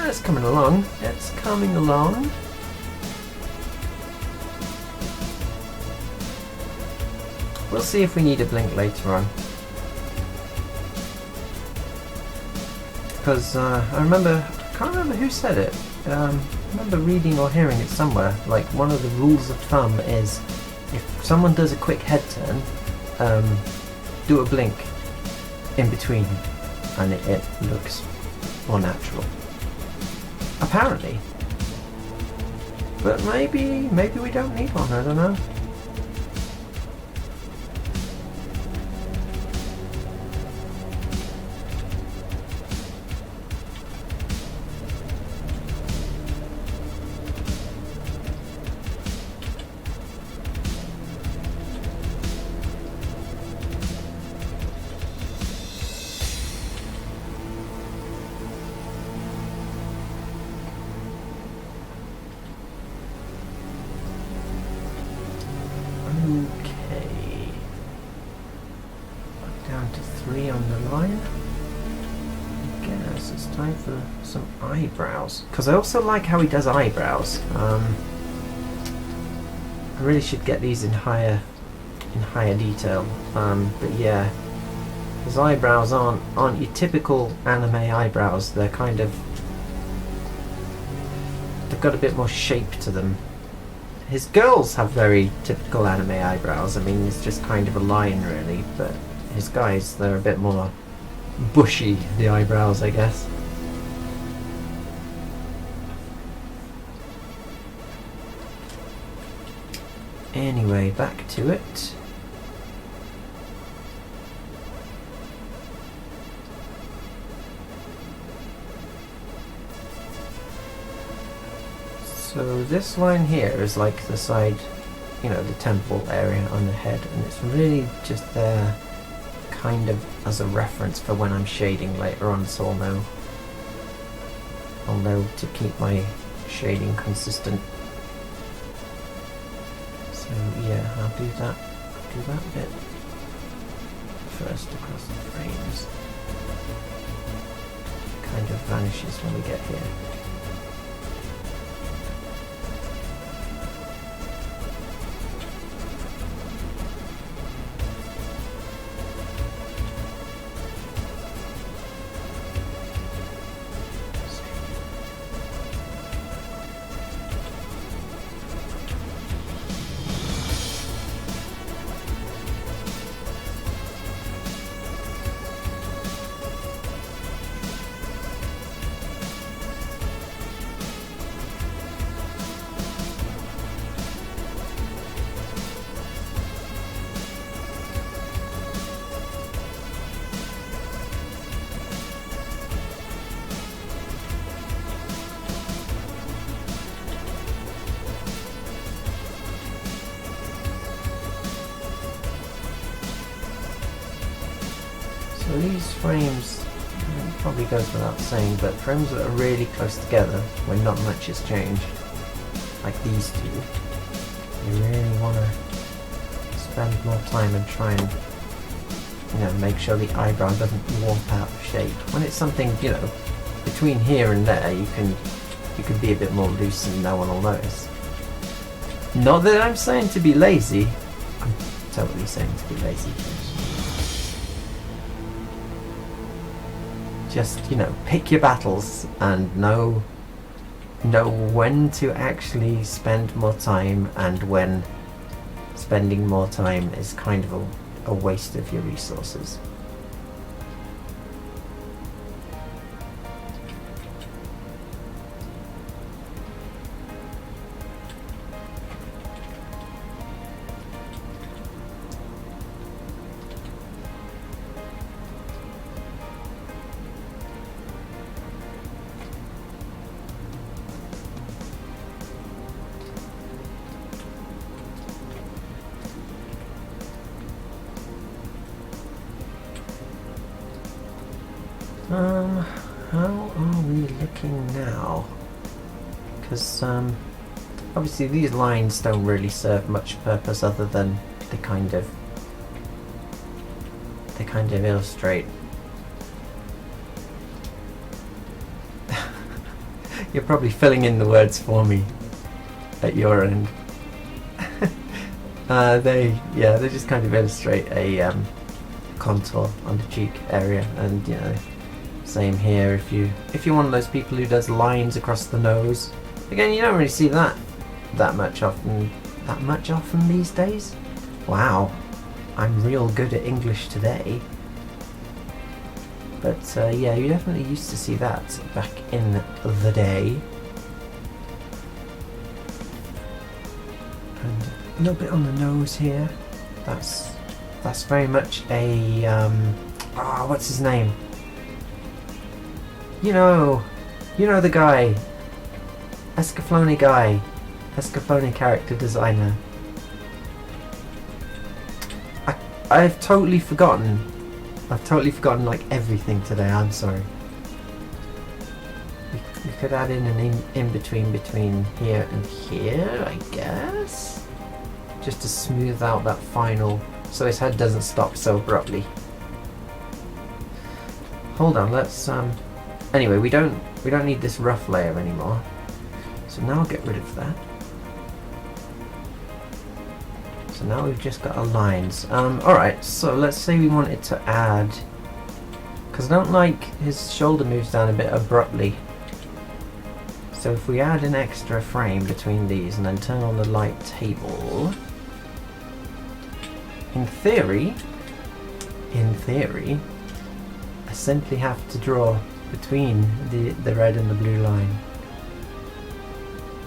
it's coming along. It's coming along. We'll see if we need a blink later on. Because I can't remember who said it. I remember reading or hearing it somewhere. Like, one of the rules of thumb is if someone does a quick head turn, do a blink in between, and it looks more natural. Apparently. But maybe we don't need one, I don't know. Okay. Down to 3 on the line. I guess it's time for some eyebrows. Because I also like how he does eyebrows. I really should get these in higher detail. But yeah, his eyebrows aren't your typical anime eyebrows. They're kind of, they've got a bit more shape to them. His girls have very typical anime eyebrows. I mean, it's just kind of a line really, but his guys, they're a bit more bushy, the eyebrows, I guess. Anyway, back to it. So this line here is like the side, you know, the temple area on the head, and it's really just there kind of as a reference for when I'm shading later on, so I'll know to keep my shading consistent. So yeah, I'll do that bit first across the frames. Kind of vanishes when we get here. So these frames, it probably goes without saying, but frames that are really close together, when not much has changed, like these two, you really want to spend more time and try and, you know, make sure the eyebrow doesn't warp out of shape. When it's something, you know, between here and there, you can be a bit more loose and no one will notice. Not that I'm saying to be lazy. I'm totally saying to be lazy. Just, you know, pick your battles and know when to actually spend more time and when spending more time is kind of a waste of your resources. How are we looking now? Because obviously these lines don't really serve much purpose other than they kind of illustrate. You're probably filling in the words for me at your end. They just kind of illustrate a contour on the cheek area, and you know, same here. If you're one of those people who does lines across the nose, again, you don't really see that much often these days. Wow, I'm real good at English today. But yeah, you definitely used to see that back in the day. And a little bit on the nose here. That's very much a what's his name? You know the guy, Escaflowne guy, Escaflowne character designer. I've totally forgotten like everything today. I'm sorry. We could add in an in-between here and here, I guess, just to smooth out that final, so his head doesn't stop so abruptly. Hold on, let's anyway, we don't need this rough layer anymore, so now I'll get rid of that. So now we've just got our lines. Alright, so let's say we wanted to add, because I don't like his shoulder moves down a bit abruptly, so if we add an extra frame between these and then turn on the light table, in theory, I simply have to draw between the red and the blue line,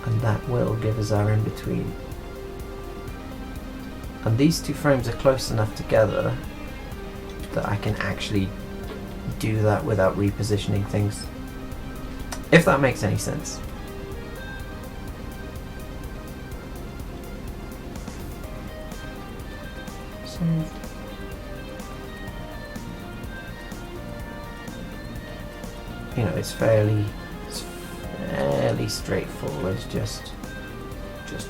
and that will give us our in-between. And these two frames are close enough together that I can actually do that without repositioning things, if that makes any sense. So you know, it's fairly straightforward. Just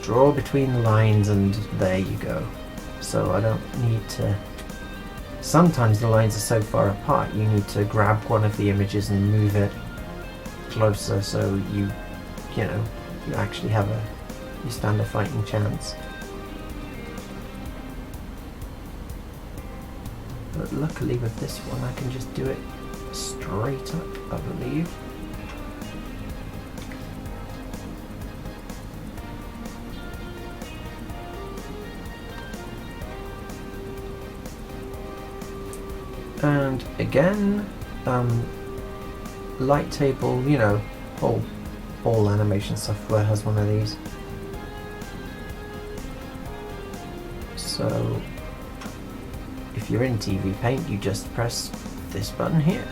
draw between the lines and there you go. So I don't need to, sometimes the lines are so far apart you need to grab one of the images and move it closer, so you actually you stand a fighting chance. But luckily with this one I can just do it straight up, I believe. And again, light table, you know, all animation software has one of these. So if you're in TVPaint, you just press this button here.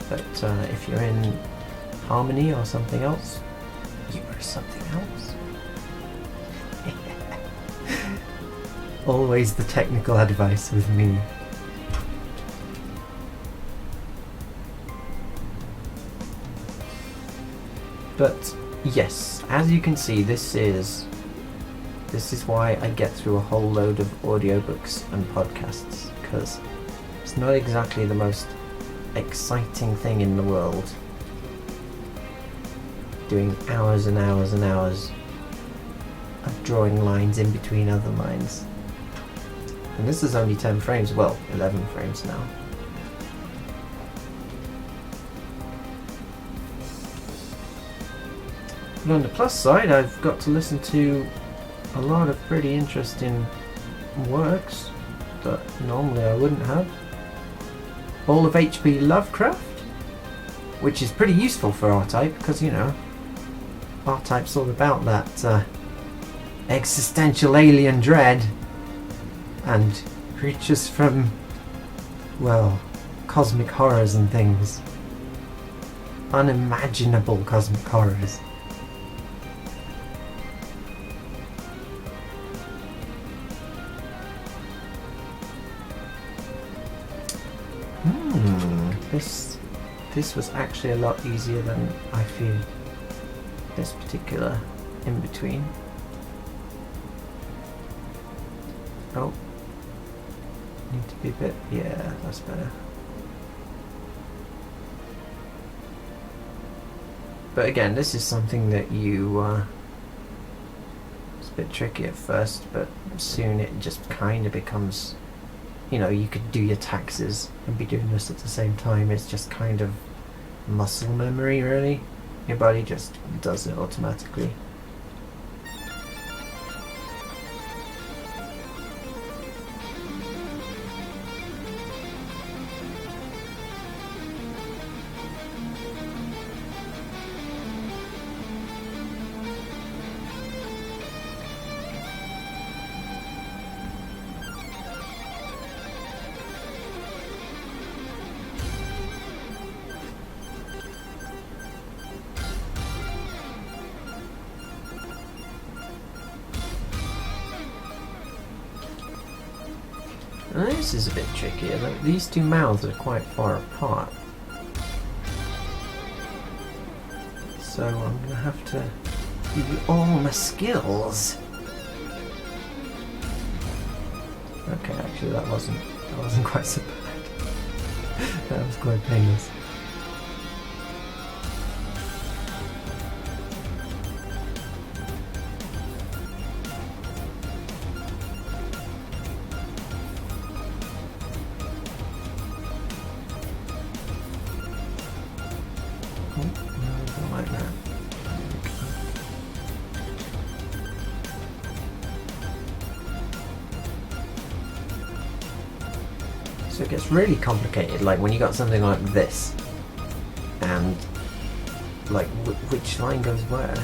But if you're in Harmony or something else, you press something else. Always the technical advice with me. But yes, as you can see, this is why I get through a whole load of audiobooks and podcasts, because it's not exactly the most exciting thing in the world, doing hours and hours and hours of drawing lines in between other lines. And this is only 10 frames, well, 11 frames now. But on the plus side, I've got to listen to a lot of pretty interesting works that normally I wouldn't have. All of H.P. Lovecraft, which is pretty useful for R-Type, because, you know, R-Type's all about that existential alien dread and creatures from, well, cosmic horrors and things. Unimaginable cosmic horrors. This was actually a lot easier than I feared. This particular in between. Oh, need to be a bit. Yeah, that's better. But again, this is something that you. It's a bit tricky at first, but soon it just kind of becomes. You know, you could do your taxes and be doing this at the same time. It's just kind of muscle memory, really. Your body just does it automatically. Now this is a bit trickier. These two mouths are quite far apart. So I'm going to have to give you all my skills. Okay, actually that wasn't quite so bad. That was quite painless. So it gets really complicated, like when you got something like this, and like which line goes where. I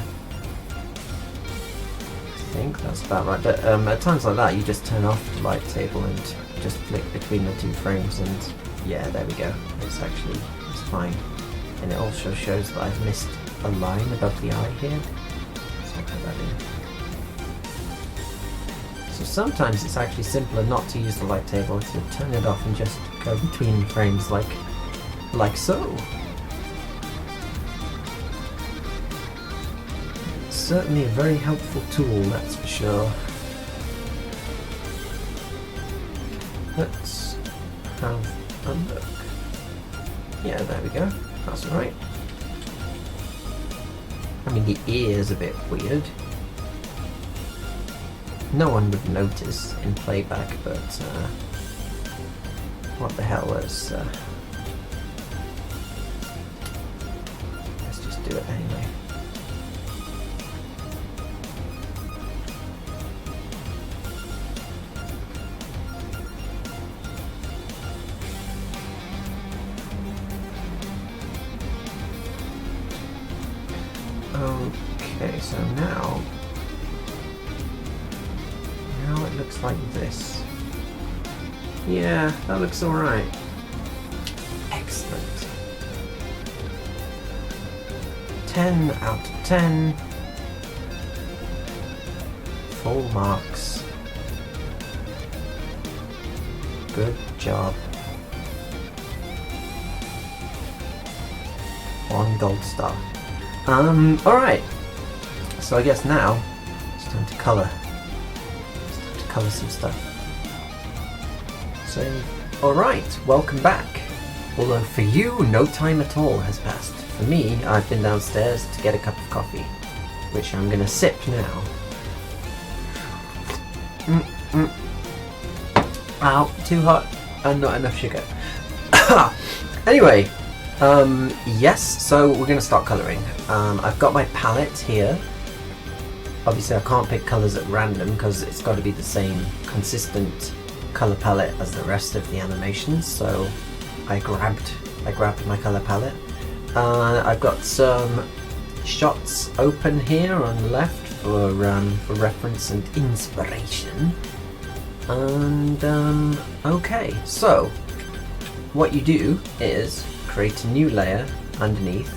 think that's about right, but at times like that you just turn off the light table and just flick between the two frames, and yeah, there we go. It's fine. And it also shows that I've missed a line above the eye here, so I'll put that in. So sometimes it's actually simpler not to use the light table, to turn it off and just go between frames like so. It's certainly a very helpful tool, that's for sure. Let's have a look. Yeah, there we go. That's alright. I mean, the ear's a bit weird. No one would notice in playback, but what the hell, let's just do it anyway. Okay, so now it looks like this. Yeah, that looks alright. Excellent. 10 out of 10. Full marks. Good job. 1 gold star. Alright. So I guess now it's time to colour. It's time to colour some stuff. So, alright, welcome back. Although for you, no time at all has passed. For me, I've been downstairs to get a cup of coffee, which I'm going to sip now. Ow, too hot and not enough sugar. Anyway, yes, so we're going to start colouring. I've got my palette here. Obviously I can't pick colours at random because it's got to be the same consistent colour palette as the rest of the animations, so I grabbed my colour palette. I've got some shots open here on the left for reference and inspiration. And okay, so what you do is create a new layer underneath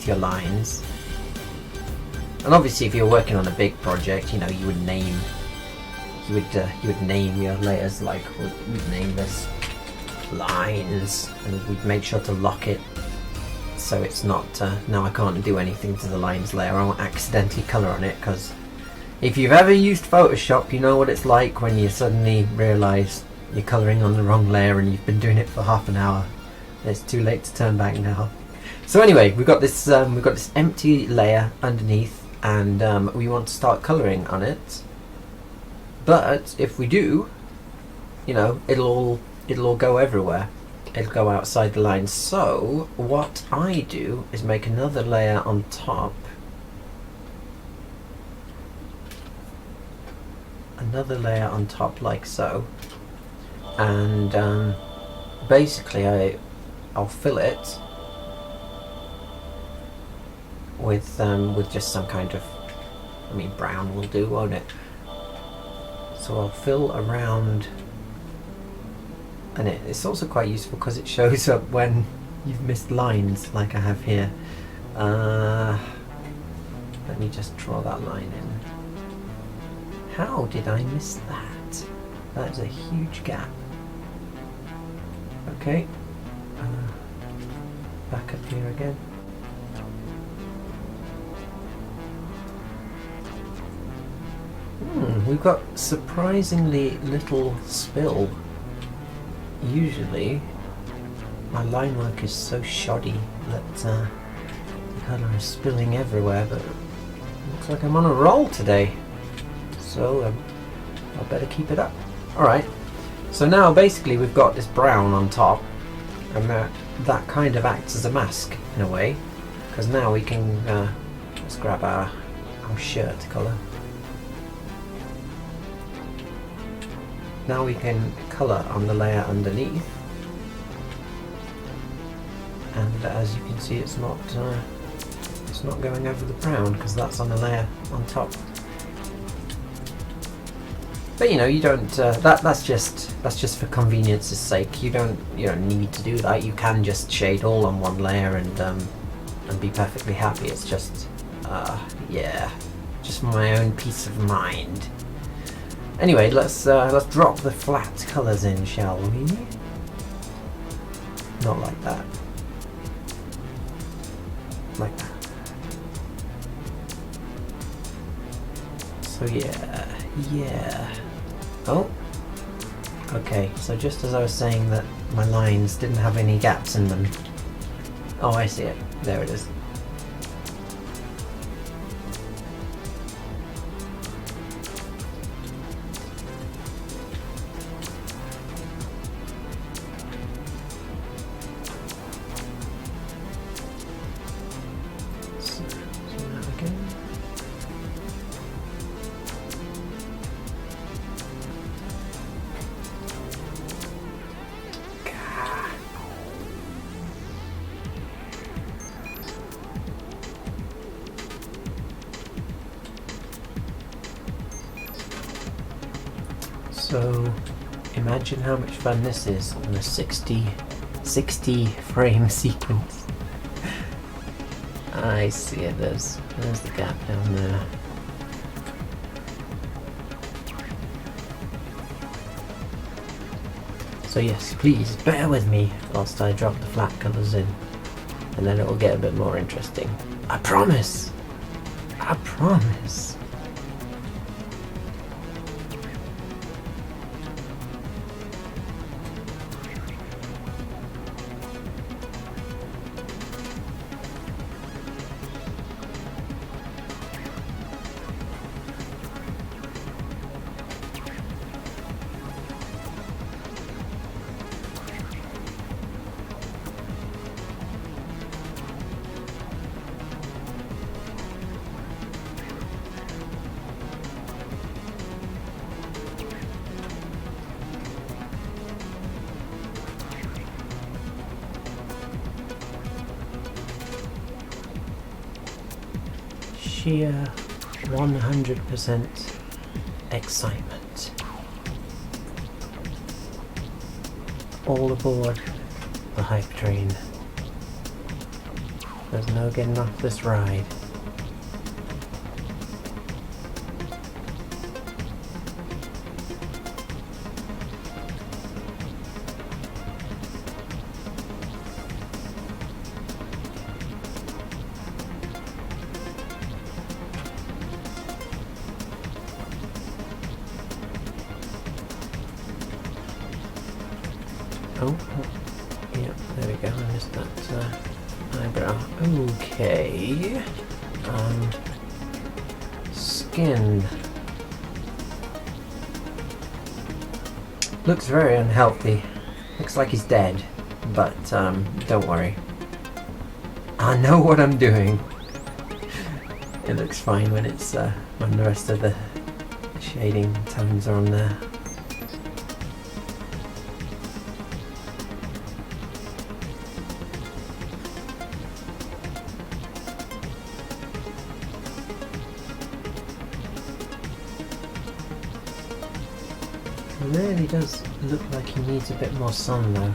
your lines. And obviously, if you're working on a big project, you know, you would name your layers, like we'd name this lines, and we'd make sure to lock it so it's not now I can't do anything to the lines layer. I won't accidentally colour on it, because if you've ever used Photoshop, you know what it's like when you suddenly realise you're colouring on the wrong layer and you've been doing it for half an hour. It's too late to turn back now. So anyway, we've got this empty layer underneath, and we want to start colouring on it. But if we do, you know, it'll all go everywhere. It'll go outside the lines. So what I do is make another layer on top. Another layer on top, like so. And basically I'll fill it with just some kind of, I mean, brown will do, won't it? So I'll fill around, and it's also quite useful because it shows up when you've missed lines, like I have here. Let me just draw that line in. How did I miss that? That's a huge gap. Okay, back up here again. We've got surprisingly little spill. Usually my line work is so shoddy that the colour is spilling everywhere, but it looks like I'm on a roll today, so I better keep it up. Alright, so now basically we've got this brown on top, and that kind of acts as a mask in a way, because now we can let's grab our shirt colour. Now we can colour on the layer underneath, and as you can see, it's not going over the brown because that's on the layer on top. But you know, you don't. That's just for convenience's sake. You don't need to do that. You can just shade all on one layer and be perfectly happy. It's just yeah, just my own peace of mind. Anyway, let's drop the flat colours in, shall we? Not like that. Like that. So yeah. Oh. Okay, so just as I was saying that my lines didn't have any gaps in them. Oh, I see it. There it is. So imagine how much fun this is on a 60 frame sequence. I see it, there's the gap down there. So yes, please bear with me whilst I drop the flat colours in, and then it will get a bit more interesting. I promise. I promise. Sheer 100% excitement. All aboard the hype train. There's no getting off this ride. Oh, yeah, there we go, I missed that eyebrow. Okay. Skin. Looks very unhealthy. Looks like he's dead, but don't worry. I know what I'm doing. It looks fine when it's when the rest of the shading tones are on there. Really does look like he needs a bit more sun though.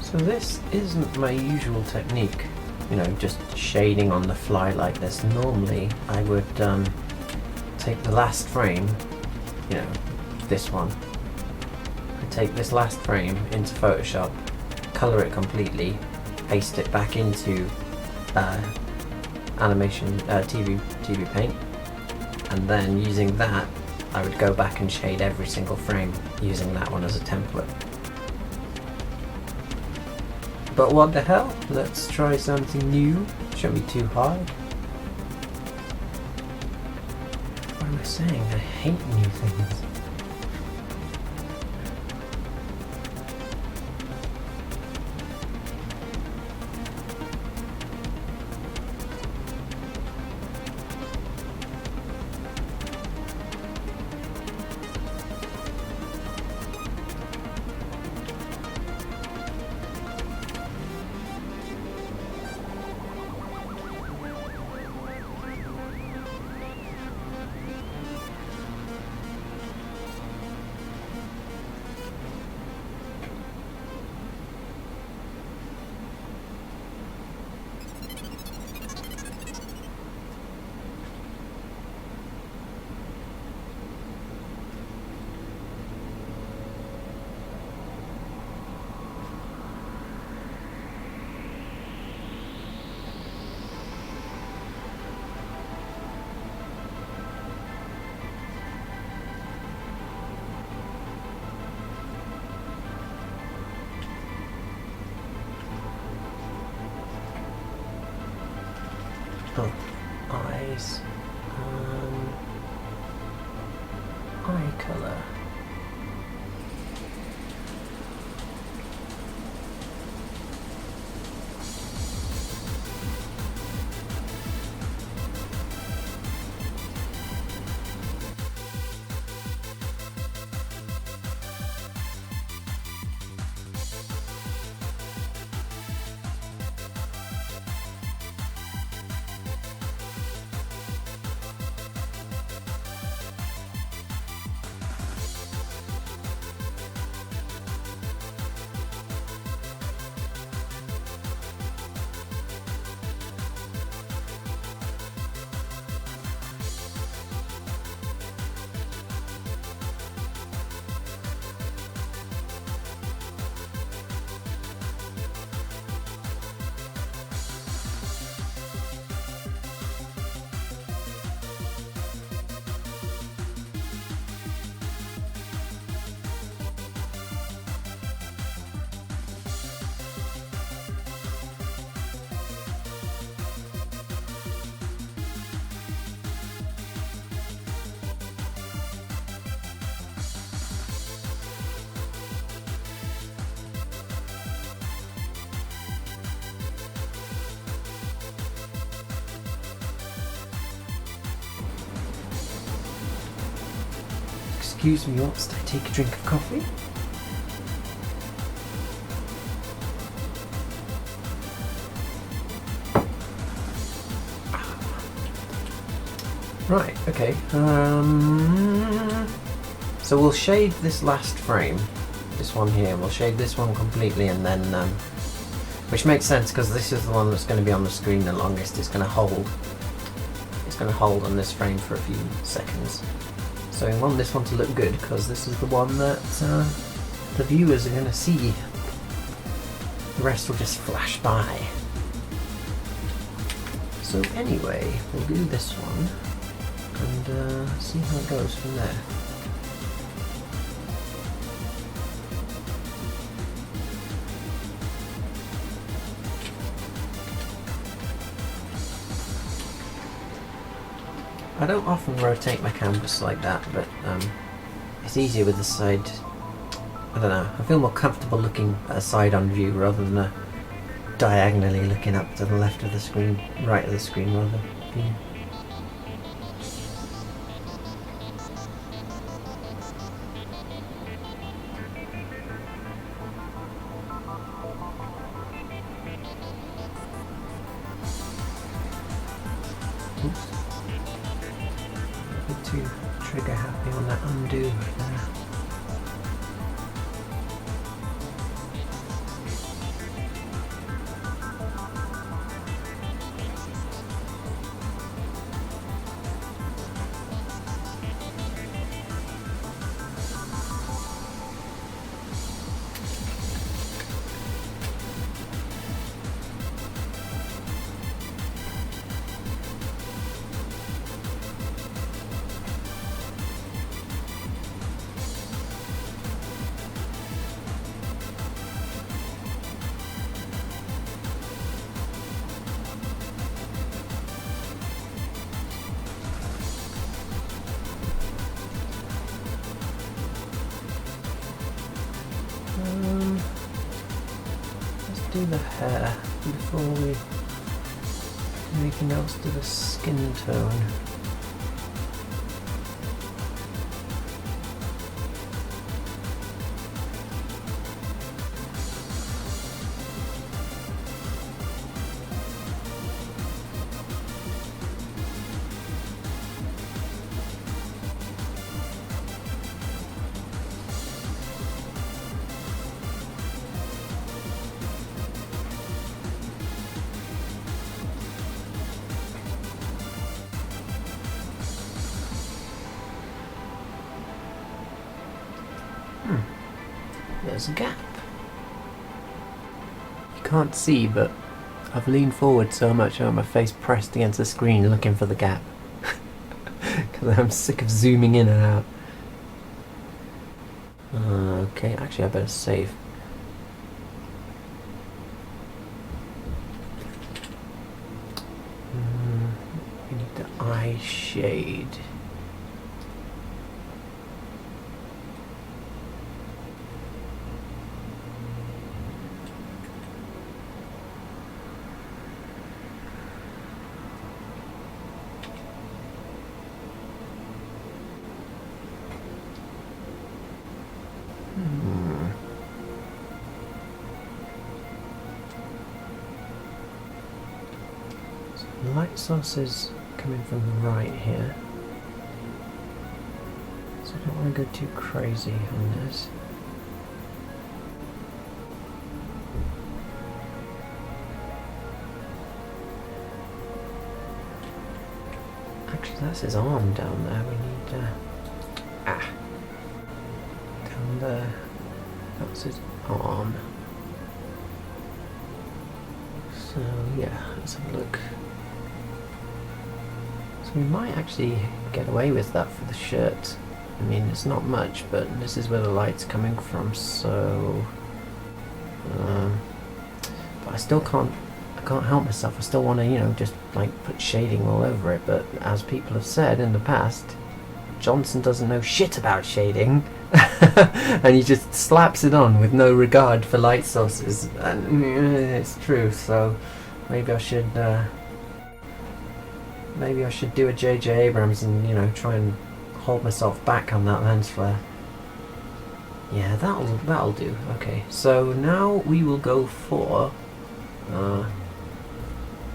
So this isn't my usual technique, you know, just shading on the fly like this. Normally I would take the last frame, you know, this one, and take this last frame into Photoshop, colour it completely, paste it back into TVPaint, and then using that I would go back and shade every single frame using that one as a template. But what the hell? Let's try something new. Shouldn't be too hard. What am I saying? I hate new things. case, eye color. Excuse me whilst I take a drink of coffee. Right, okay. So we'll shade this last frame, this one here, we'll shade this one completely, and then, which makes sense because this is the one that's going to be on the screen the longest. It's going to hold on this frame for a few seconds. So we want this one to look good because this is the one that the viewers are going to see. The rest will just flash by. So anyway, we'll do this one and see how it goes from there. I don't often rotate my canvas like that, but it's easier with the side. I don't know, I feel more comfortable looking at a side-on view rather than diagonally looking up to the left of the screen, right of the screen rather. View. Oops. A bit too trigger happy on that undo right there. Let's do the hair before we do anything else to the skin tone. There's a gap. You can't see, but I've leaned forward so much I have my face pressed against the screen looking for the gap. Because I'm sick of zooming in and out. Okay, actually I better save. We need the shade. The light source is coming from the right here, so I don't want to go too crazy on this. Actually, that's his arm down there. We need down there. That's his arm. So yeah, let's have a look. So we might actually get away with that for the shirt. I mean, it's not much, but this is where the light's coming from, so... but I still can't help myself. I still want to, you know, just like put shading all over it, but as people have said in the past, Johnson doesn't know shit about shading, and he just slaps it on with no regard for light sources, and it's true, so maybe I should do a J.J. Abrams and, you know, try and hold myself back on that lens flare. Yeah, that'll do. Okay, so now we will go for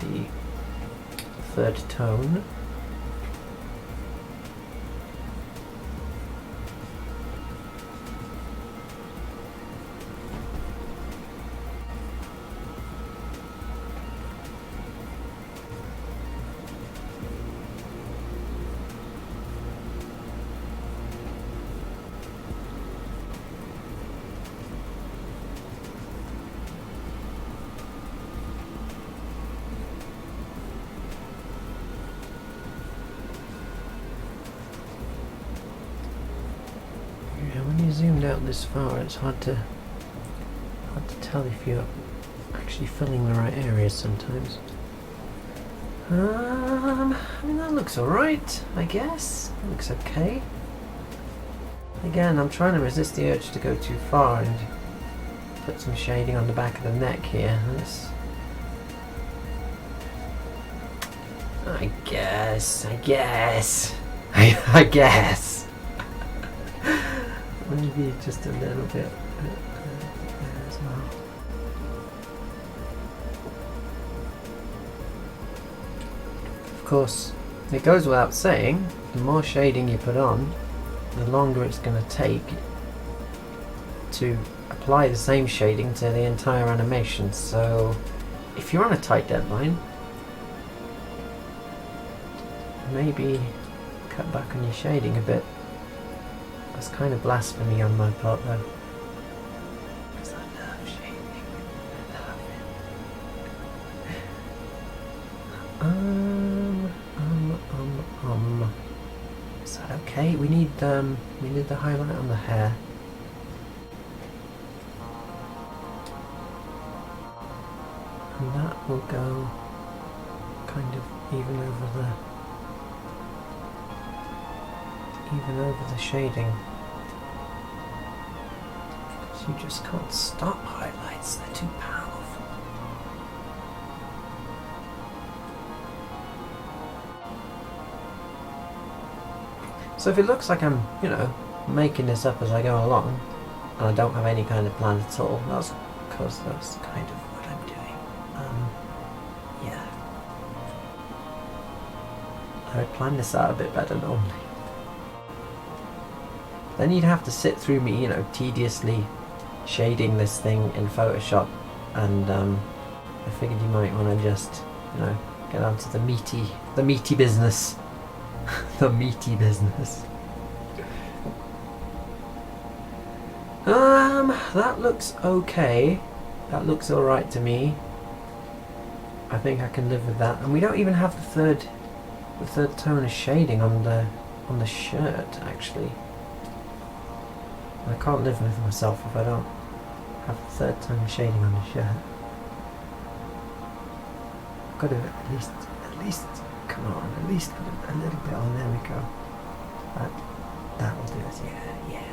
the third tone. Zoomed out this far, it's hard to tell if you're actually filling the right areas sometimes. I mean, that looks alright, I guess. That looks okay. Again, I'm trying to resist the urge to go too far and put some shading on the back of the neck here. I guess. Maybe just a little bit there as well. Of course, it goes without saying, the more shading you put on, the longer it's going to take to apply the same shading to the entire animation. So if you're on a tight deadline, maybe cut back on your shading a bit. That's kind of blasphemy on my part though, because I love shading. I love it. Is that okay? We need the highlight on the hair. And that will go kind of even over the shading. Because you just can't stop highlights, they're too powerful. So if it looks like I'm, you know, making this up as I go along, and I don't have any kind of plan at all, that's because that's kind of what I'm doing. Yeah. I would plan this out a bit better normally. Then you'd have to sit through me, you know, tediously shading this thing in Photoshop, and I figured you might want to just, you know, get onto the meaty business. The meaty business. That looks okay. That looks alright to me. I think I can live with that. And we don't even have the third tone of shading on the shirt, actually. I can't live with myself if I don't have the third tone shading on the shirt. I've got to at least Come on, at least put a little bit on. There we go. That will do it. Yeah, yeah.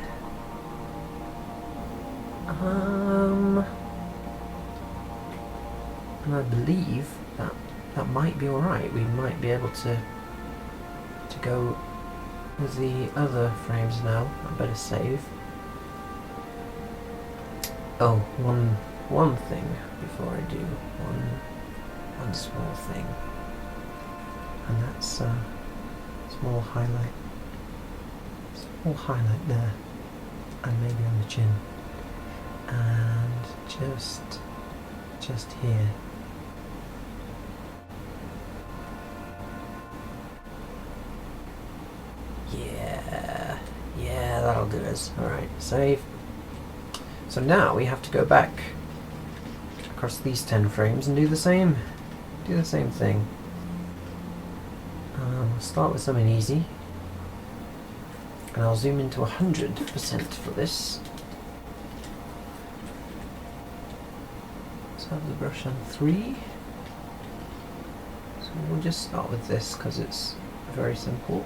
And I believe that might be alright. We might be able to go with the other frames now. I better save. Oh, one thing before I do. One small thing. And that's small highlight. Small highlight there. And maybe on the chin. And just here. Yeah, that'll do us. Alright, save. So now we have to go back across these 10 frames and do the same thing. We'll start with something easy. And I'll zoom into 100% for this. Let's have the brush on 3. So we'll just start with this because it's very simple.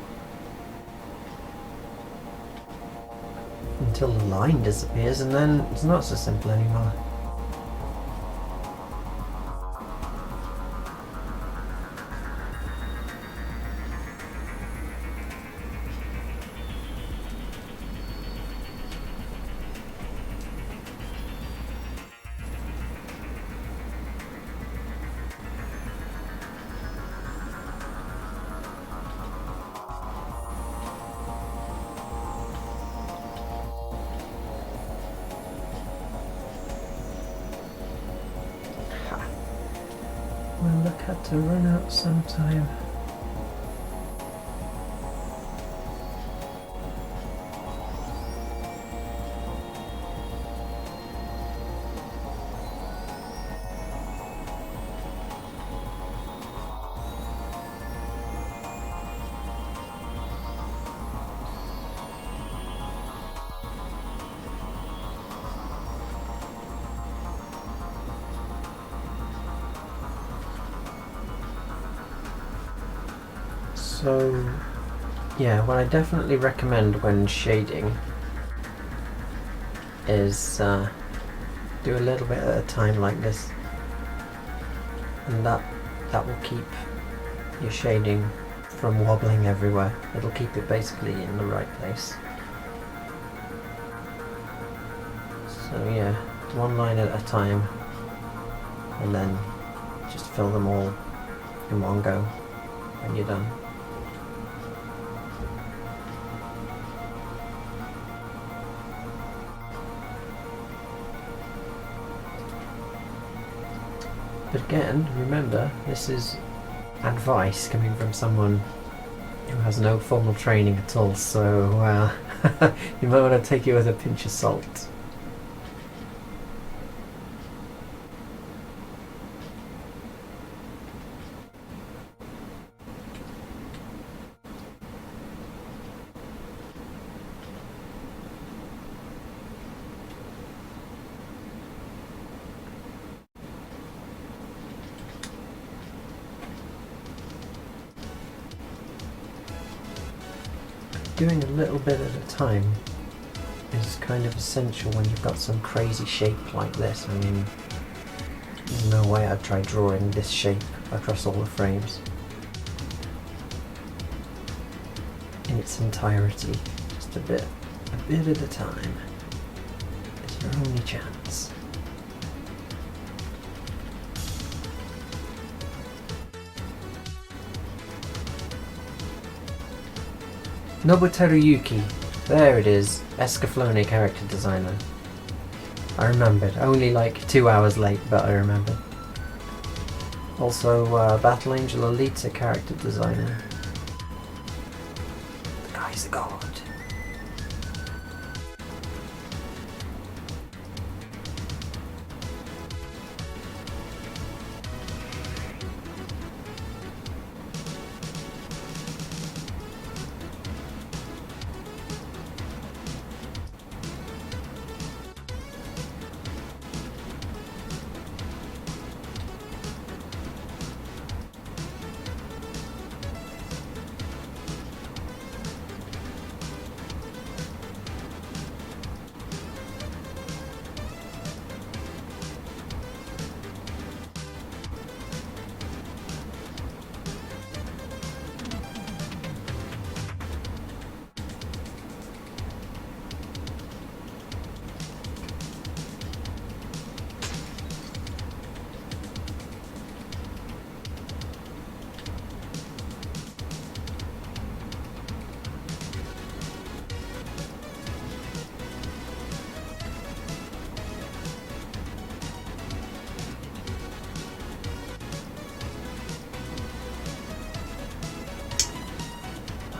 Until the line disappears, and then it's not so simple anymore. Well, look, had to run out sometime. So, yeah, what I definitely recommend when shading is do a little bit at a time like this, and that will keep your shading from wobbling everywhere. It'll keep it basically in the right place. So yeah, one line at a time, and then just fill them all in one go when you're done. But again, remember, this is advice coming from someone who has no formal training at all, so you might want to take it with a pinch of salt. Doing a little bit at a time is kind of essential when you've got some crazy shape like this. I mean, there's no way I'd try drawing this shape across all the frames in its entirety. Just a bit at a time. It's your only chance. Nobuteru Yuki, there it is, Escaflowne character designer. I remembered, only like 2 hours late, but I remembered. Also, Battle Angel Alita character designer. The guy's a god.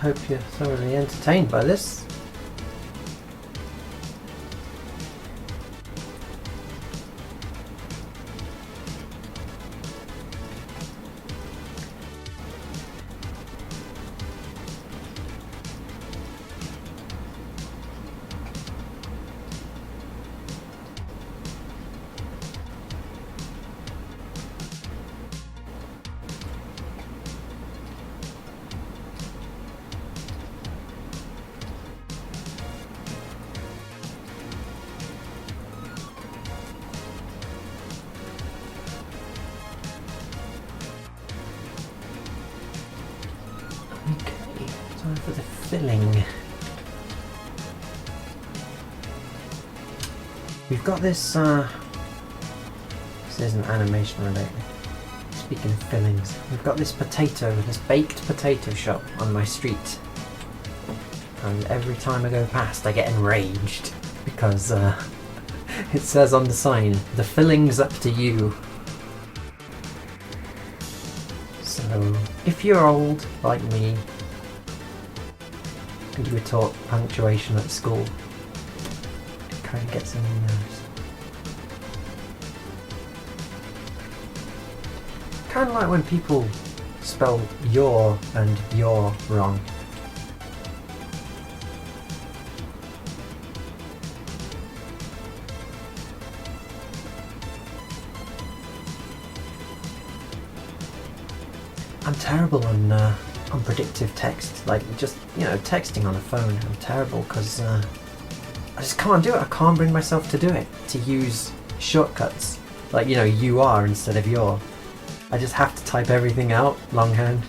hope you're thoroughly entertained by this. Okay, time for the filling. We've got this, this isn't animation related. Speaking of fillings, we've got this baked potato shop on my street. And every time I go past I get enraged because it says on the sign, the filling's up to you. So, if you're old, like me, and you were taught punctuation at school, it kind of gets on your nerves. Kind of like when people spell your and you're wrong. I'm terrible on predictive text, like just, texting on a phone. I'm terrible because I just can't do it. I can't bring myself to do it, to use shortcuts, like, you are instead of your. I just have to type everything out longhand.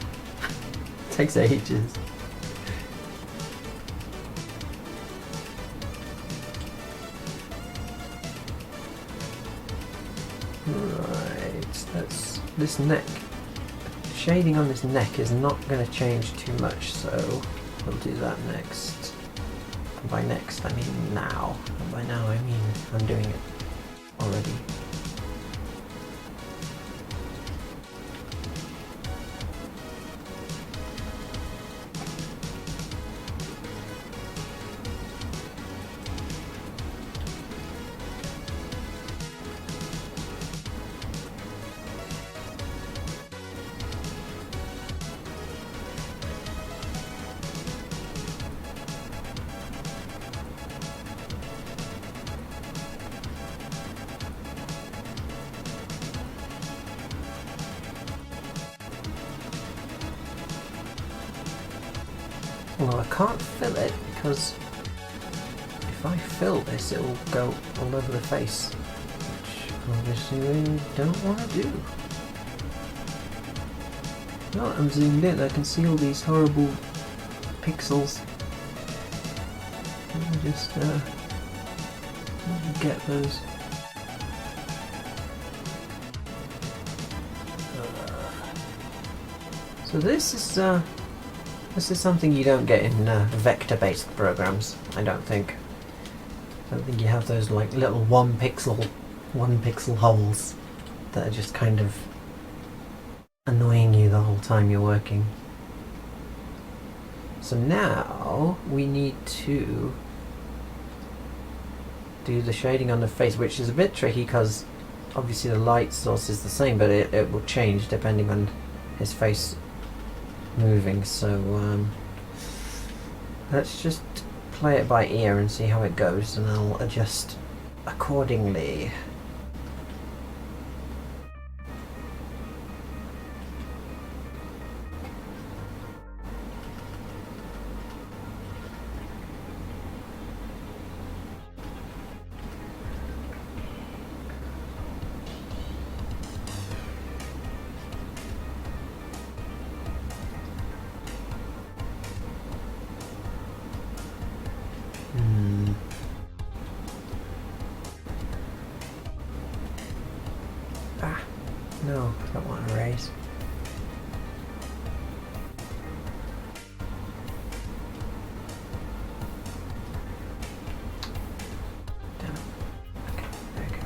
It takes ages. Right, this neck. Shading on this neck is not going to change too much, so we'll do that next. And by next I mean now, and by now I mean I'm doing it already. Well, I can't fill it because if I fill this it will go all over the face, which obviously we don't want to do. Well, I'm zoomed in, I can see all these horrible pixels. Let me just get those. So this is something you don't get in vector-based programs, I don't think. I don't think you have those like little one pixel holes that are just kind of annoying you the whole time you're working. So now we need to do the shading on the face, which is a bit tricky because obviously the light source is the same, but it will change depending on his face moving, so let's just play it by ear and see how it goes, and I'll adjust accordingly. No, I don't want to erase. Damn it. Okay, there we go.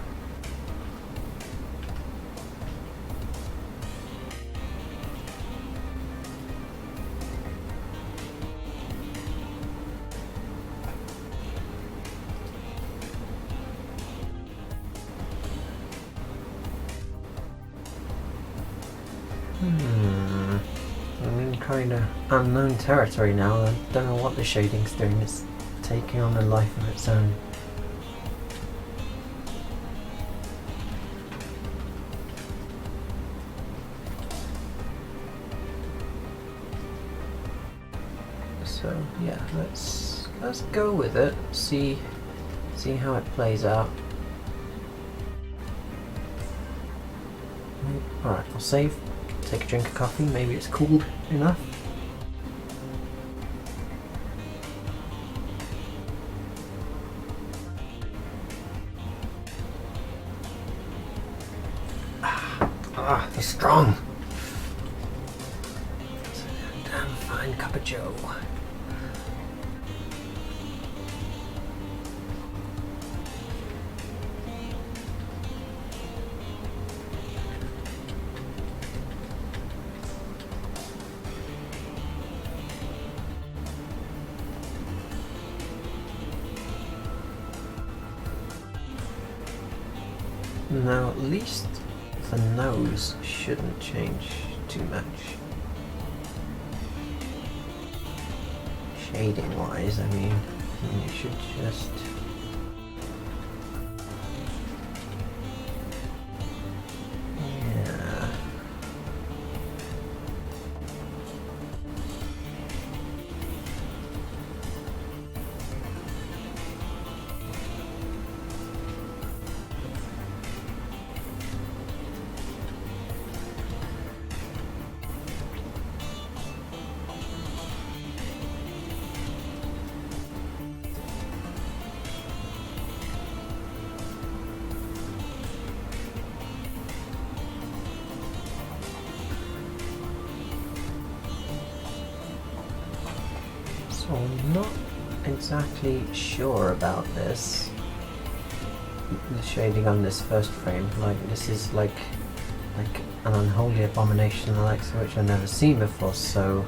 I'm in kind of unknown territory now. I don't know what the shading's doing. It's taking on a life of its own. So yeah, let's go with it. See how it plays out. Alright, I'll save, take a drink of coffee, maybe it's cooled enough. They're strong. Damn fine cup of joe. Now at least the nose shouldn't change too much. Shading wise, I mean it should just... yeah. So I'm not exactly sure about this. The shading on this first frame, like this is like an unholy abomination the likes of which I've never seen before, so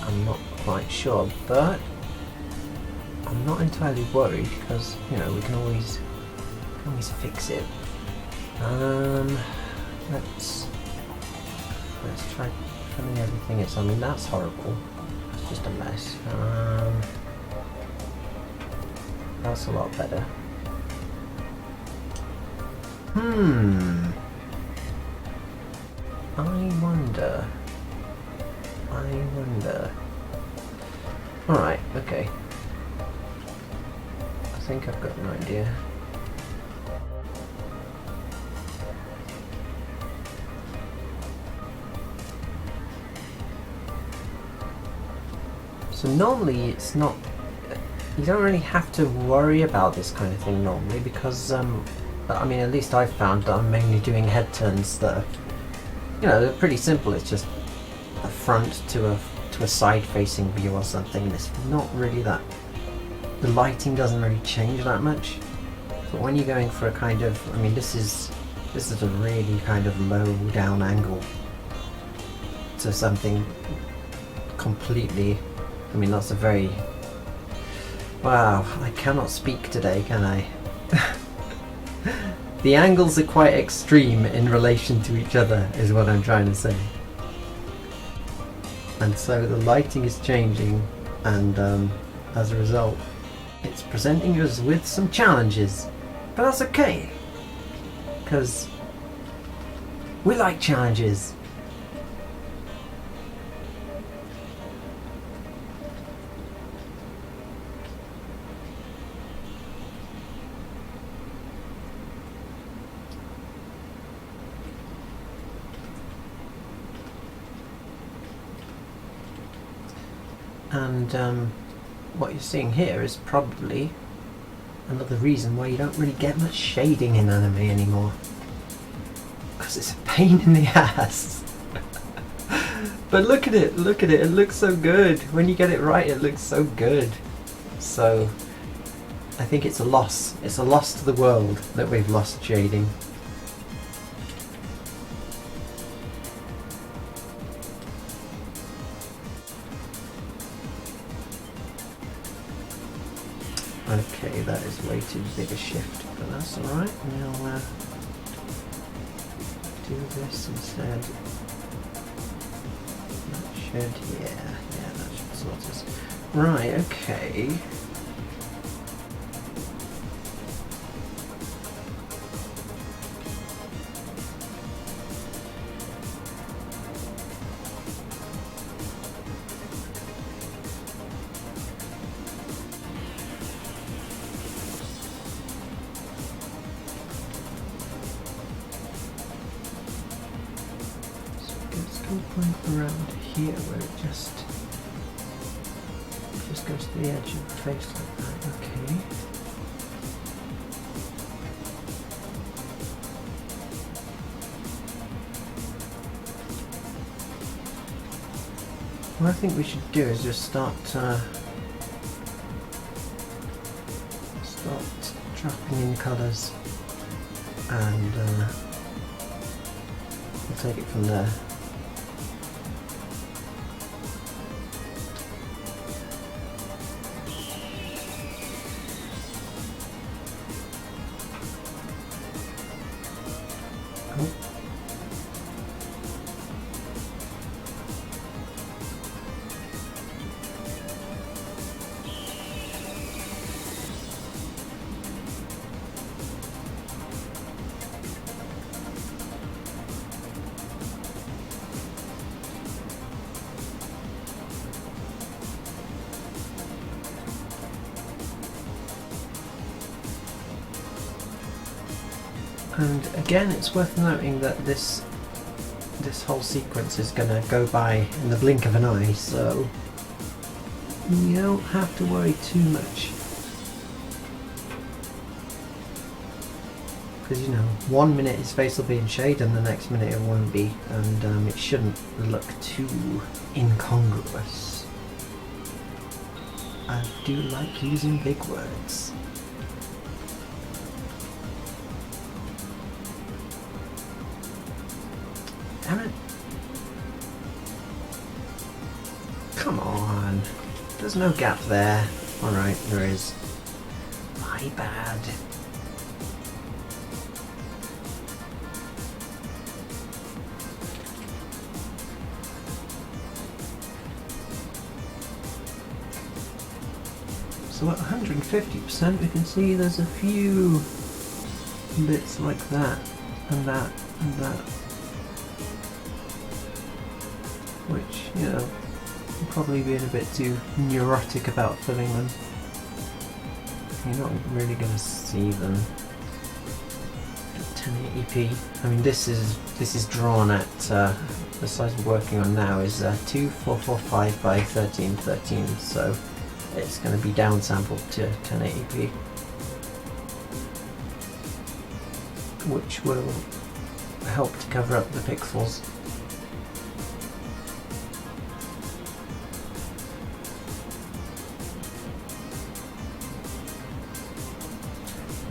I'm not quite sure, but I'm not entirely worried because, you know, we can always fix it. Let's try filling everything in. I mean, that's horrible. That's just a mess. That's a lot better. I wonder. Alright, okay. I think I've got an idea. So normally it's not, you don't really have to worry about this kind of thing normally because, I mean, at least I've found that I'm mainly doing head turns that are, you know, they're pretty simple. It's just a front to a side-facing view or something, and it's not really that, the lighting doesn't really change that much. But when you're going for a kind of, I mean, this is a really kind of low down angle to something completely, I mean, that's a very, wow, I cannot speak today, can I? The angles are quite extreme in relation to each other, is what I'm trying to say. And so the lighting is changing, and as a result, it's presenting us with some challenges. But that's okay, because we like challenges. And what you're seeing here is probably another reason why you don't really get much shading in anime anymore. Because it's a pain in the ass. But look at it, it looks so good. When you get it right, it looks so good. So I think it's a loss. It's a loss to the world that we've lost shading. Okay, that is way too big a shift, but that's alright. do this instead. That should, yeah, that should sort us. Right, okay. Point around here where it just goes to the edge of the face like that. Okay. What I think we should do is just start dropping in colours, and we'll take it from there. And again, it's worth noting that this whole sequence is going to go by in the blink of an eye, so you don't have to worry too much. Because, you know, 1 minute his face will be in shade and the next minute it won't be, and it shouldn't look too incongruous. I do like using big words. Damn it. Come on. There's no gap there. Alright, there is. My bad. So at 150% we can see there's a few bits like that and that and that, which, you know, I'm probably being a bit too neurotic about filling them. You're not really going to see them at 1080p. I mean, this is drawn at the size we're working on now is 2445 by 1313, so it's going to be downsampled to 1080p, which will help to cover up the pixels.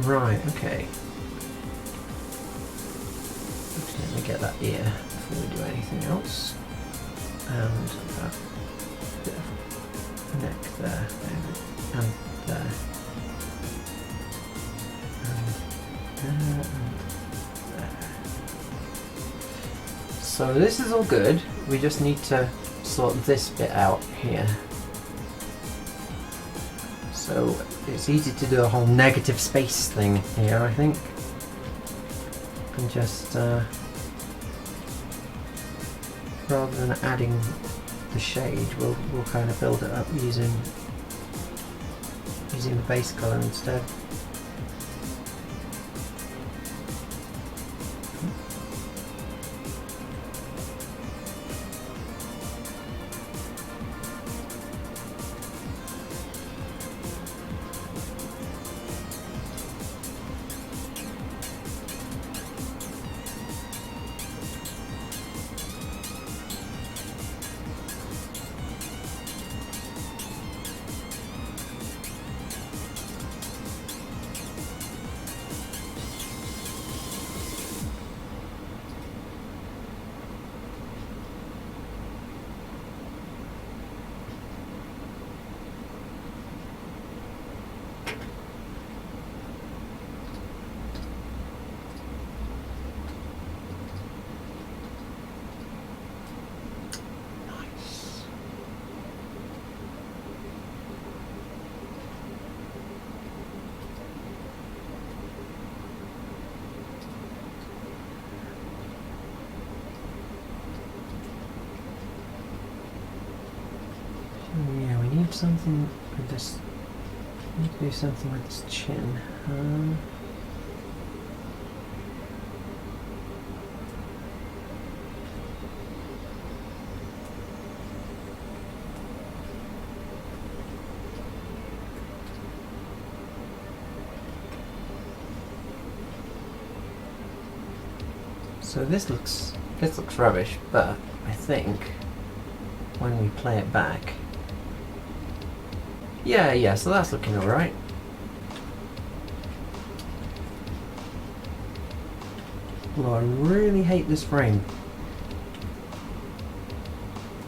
Right, okay. Actually, let me get that ear before we do anything else. And that bit of neck there, and there. And there. So this is all good. We just need to sort this bit out here. So it's easy to do a whole negative space thing here, I think. And just rather than adding the shade, we'll kind of build it up using the base color instead. something with this. I need to do something with this chin. So this looks rubbish, but I think when we play it back, yeah, so that's looking alright. Although I really hate this frame.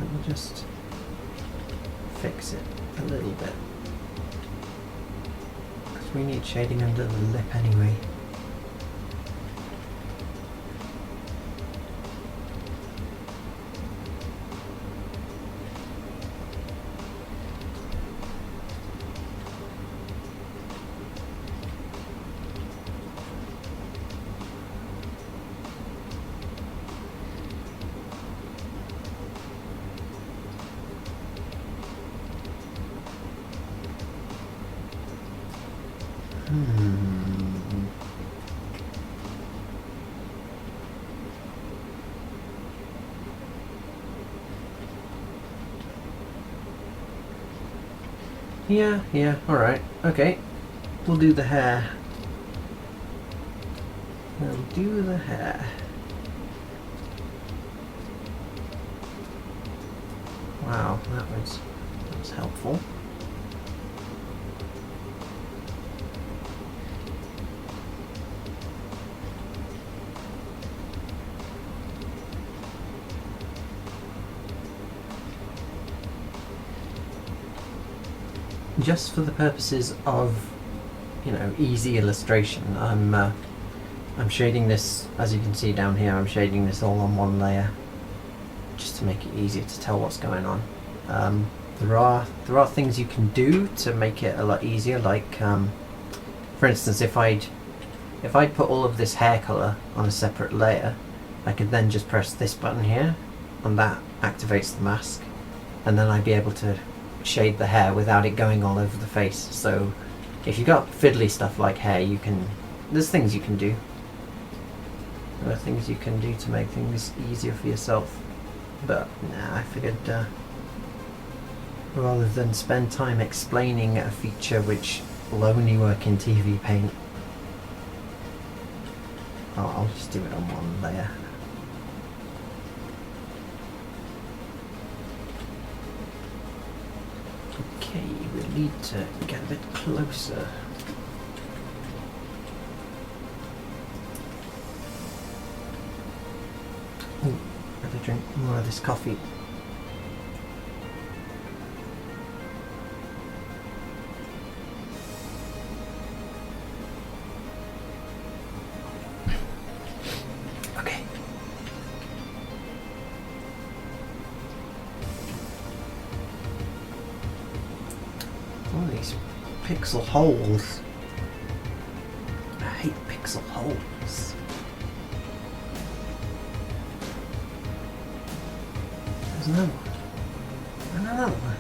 Let me just fix it a little bit, because we need shading under the lip anyway. Yeah, alright. Okay. We'll do the hair. We'll do the hair. Wow, that was helpful. Just for the purposes of, easy illustration, I'm shading this, as you can see down here, I'm shading this all on one layer, just to make it easier to tell what's going on. There are things you can do to make it a lot easier, like, for instance, if I'd put all of this hair color on a separate layer, I could then just press this button here, and that activates the mask, and then I'd be able to shade the hair without it going all over the face. So if you've got fiddly stuff like hair, there's things you can do. There are things you can do to make things easier for yourself. But nah, I figured rather than spend time explaining a feature which will only work in TVPaint, I'll just do it on one layer. Okay, we'll need to get a bit closer. Ooh, better drink more of this coffee. Okay. All these pixel holes. I hate pixel holes. There's another one. And another one.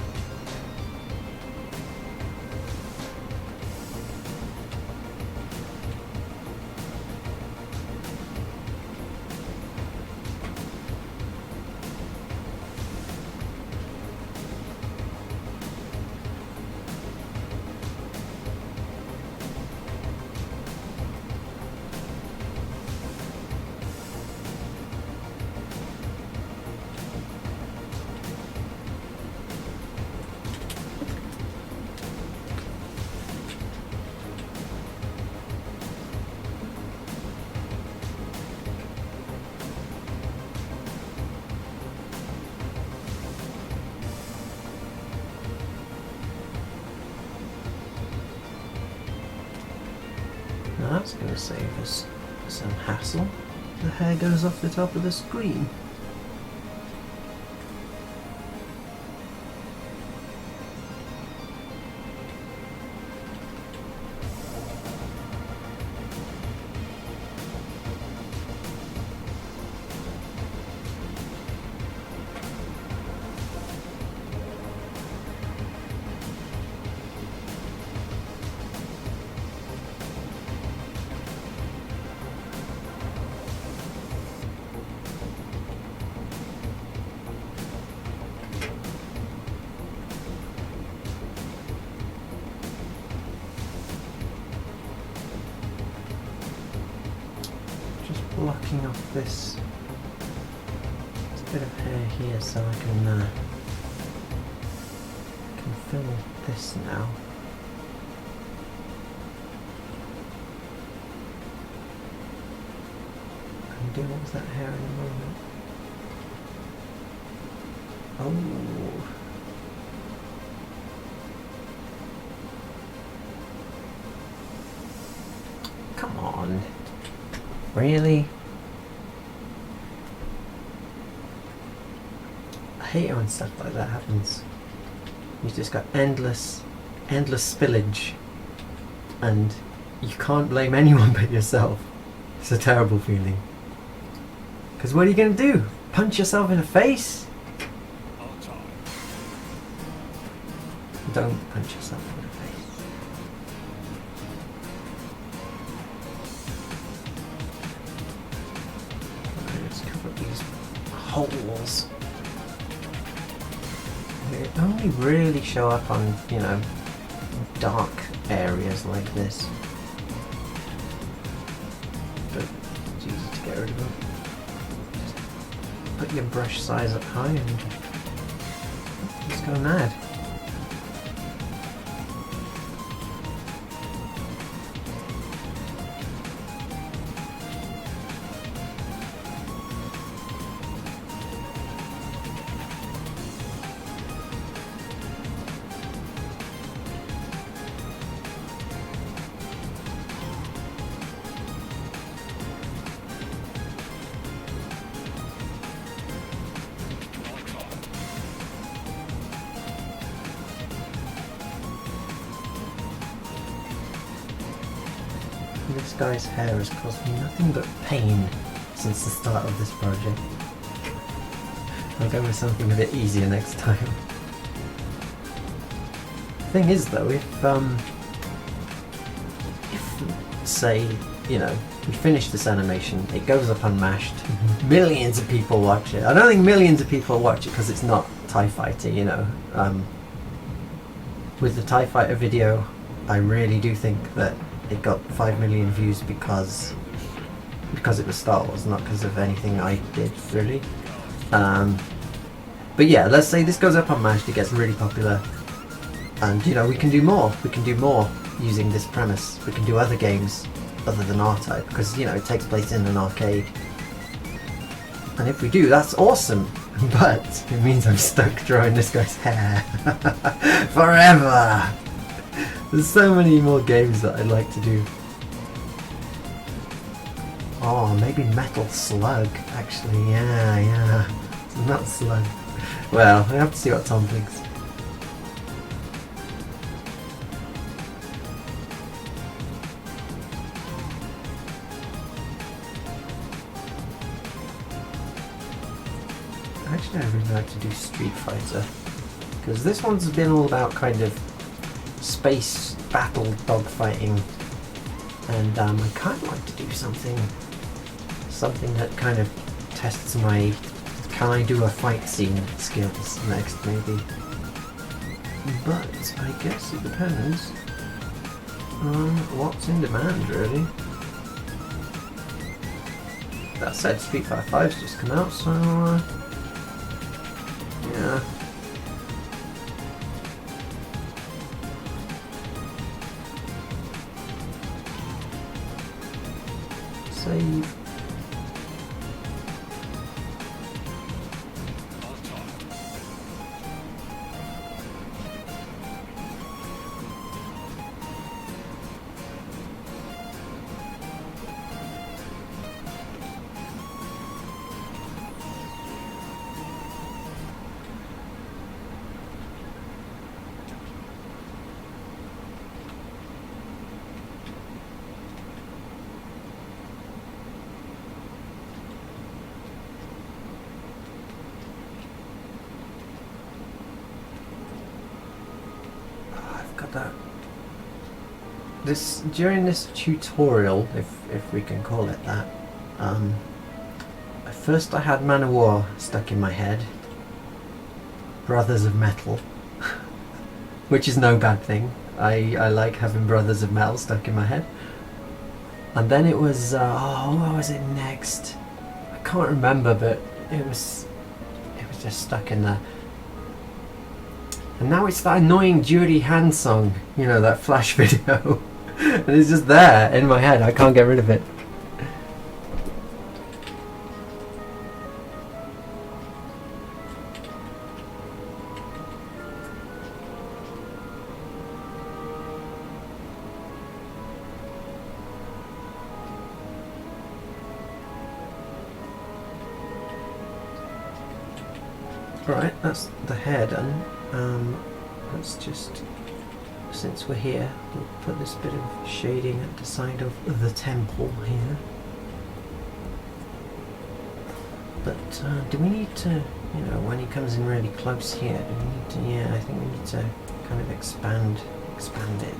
Now that's going to save us some hassle. The hair goes off the top of the screen. blocking off this. There's a bit of hair here, so I can fill this now. And do what was that hair in a moment? Oh. Come on. Really? I hate it when stuff like that happens. You just got endless spillage, and you can't blame anyone but yourself. It's a terrible feeling. Because what are you going to do? Punch yourself in the face? Don't punch yourself in the face. Right, let's cover these holes. They only really show up on, you know, dark areas like this. But it's easy to get rid of them. Just put your brush size up high and just go mad. This guy's hair has caused me nothing but pain since the start of this project. I'll go with something a bit easier next time. Thing is though, if say, you know, we finish this animation, it goes up unmashed, millions of people watch it. I don't think millions of people watch it because it's not TIE Fighter, you know. With the TIE Fighter video, I really do think that it got 5 million views because it was Star Wars, not because of anything I did, really. But yeah, let's say this goes up unmashed, it gets really popular, and you know, we can do more. We can do more using this premise. We can do other games other than R-Type, because you know, it takes place in an arcade. And if we do, that's awesome. But it means I'm stuck drawing this guy's hair forever. There's so many more games that I'd like to do. Oh, maybe Metal Slug, actually. Yeah. Not Slug. Well, I have to see what Tom thinks. Actually, I'd really like to do Street Fighter, because this one's been all about kind of space battle dogfighting, and I kind of like to do something that kind of tests my can I do a fight scene skills next, maybe. But I guess it depends on what's in demand, really. That said, Street Fighter 5's just come out, so yeah. Save. During this tutorial, if we can call it that, at first I had Manowar stuck in my head, Brothers of Metal, which is no bad thing. I like having Brothers of Metal stuck in my head. And then it was, oh, what was it next? I can't remember, but it was just stuck in there. And now it's that annoying Judy Hand song, you know, that Flash video. And it's just there in my head, I can't get rid of it. Right, that's the hair done. Let's just, since we're here, we'll put this bit of shading at the side of the temple here. But do we need to, you know, when he comes in really close here, do we need to, yeah, I think we need to kind of expand it.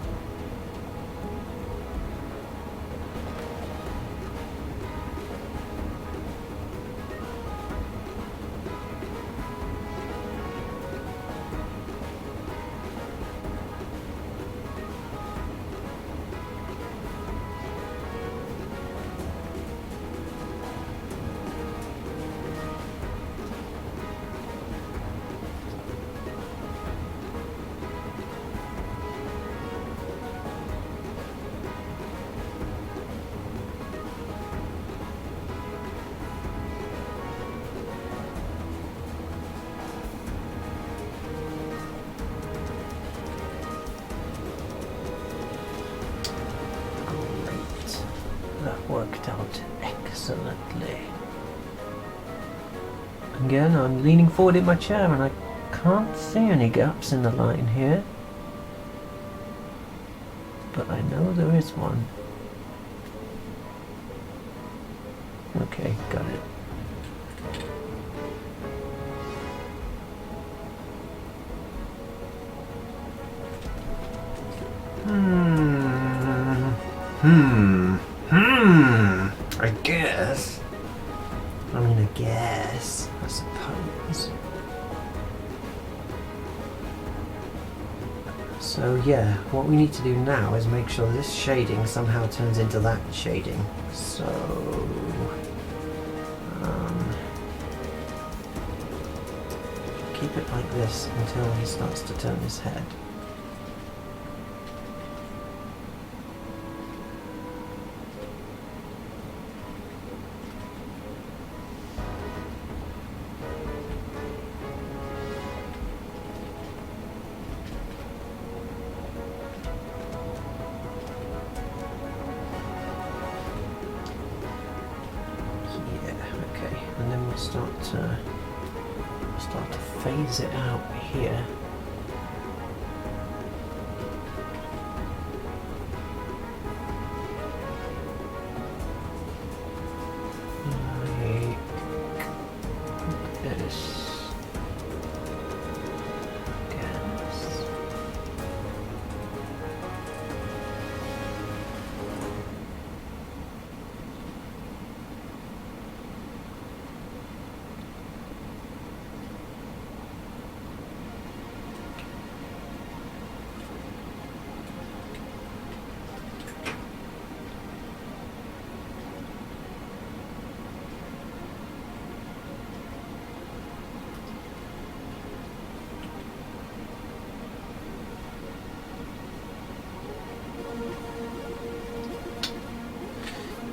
Worked out excellently. Again, I'm leaning forward in my chair and I can't see any gaps in the line here, but I know there is one. Okay, got it. I guess. I suppose. So yeah, what we need to do now is make sure this shading somehow turns into that shading. So keep it like this until he starts to turn his head. And then we'll start to phase it out here. Like this.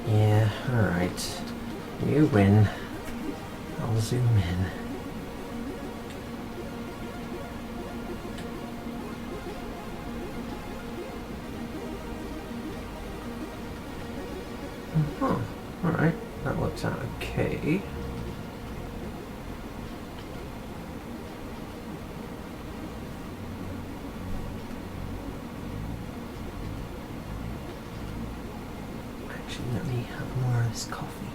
Yeah, alright. You win. I'll zoom in. Alright, that works out okay. Let me have more of this coffee.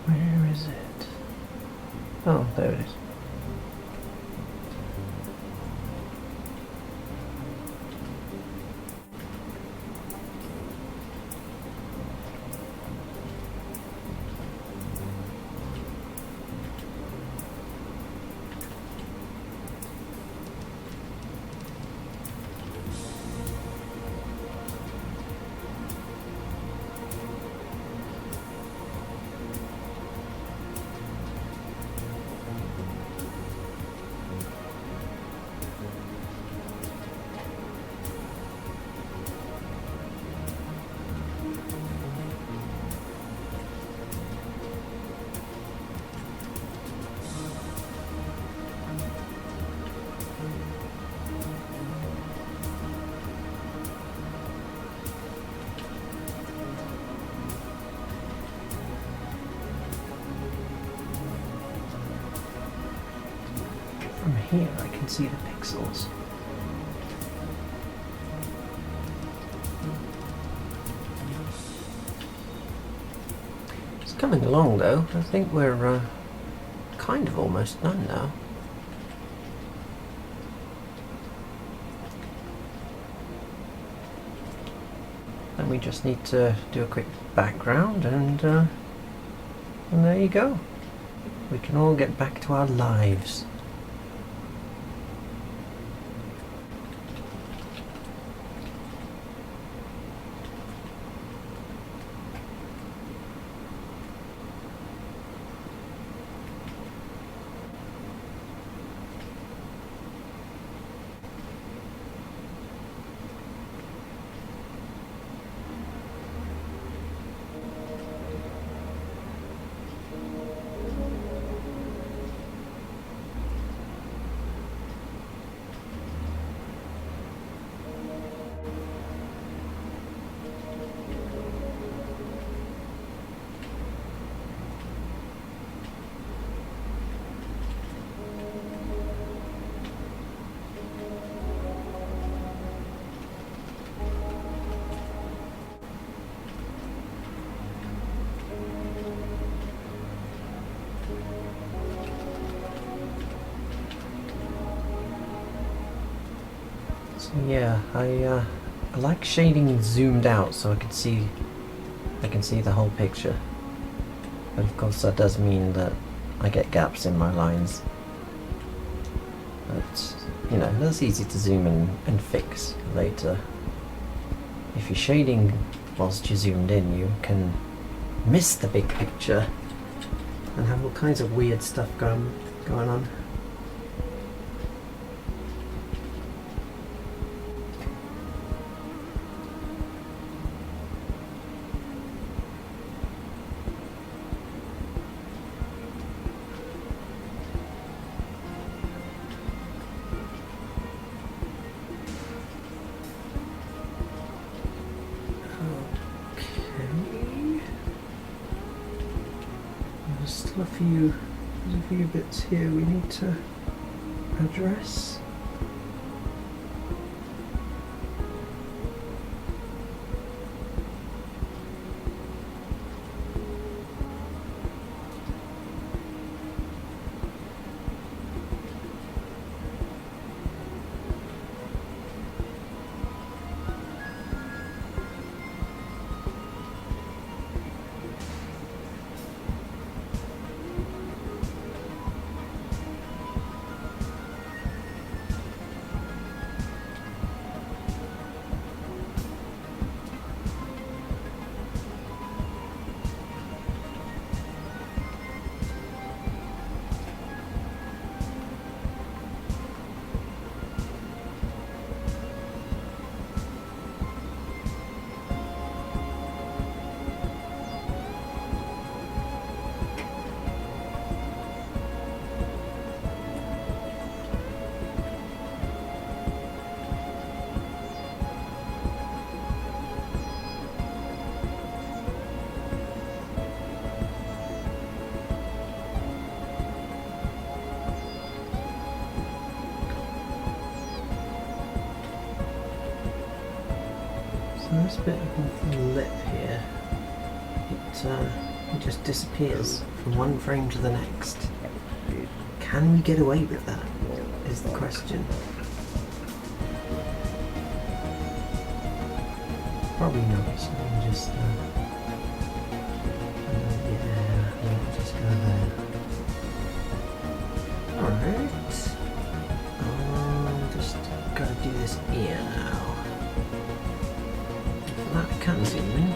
Where is it? Oh, there it is. From here I can see the pixels. It's coming along though. I think we're kind of almost done now. And we just need to do a quick background and there you go. We can all get back to our lives. So yeah, I like shading zoomed out so I can see the whole picture. But of course that does mean that I get gaps in my lines. But you know, that's easy to zoom in and fix later. If you're shading whilst you're zoomed in, you can miss the big picture and have all kinds of weird stuff going on. There's a few bits here we need to address. So this bit of the lip here, it just disappears from one frame to the next. Can we get away with that, is the question. Probably not, so we can just, yeah, we'll just go there. Alright. Just gotta do this ear now. For that I can zoom in.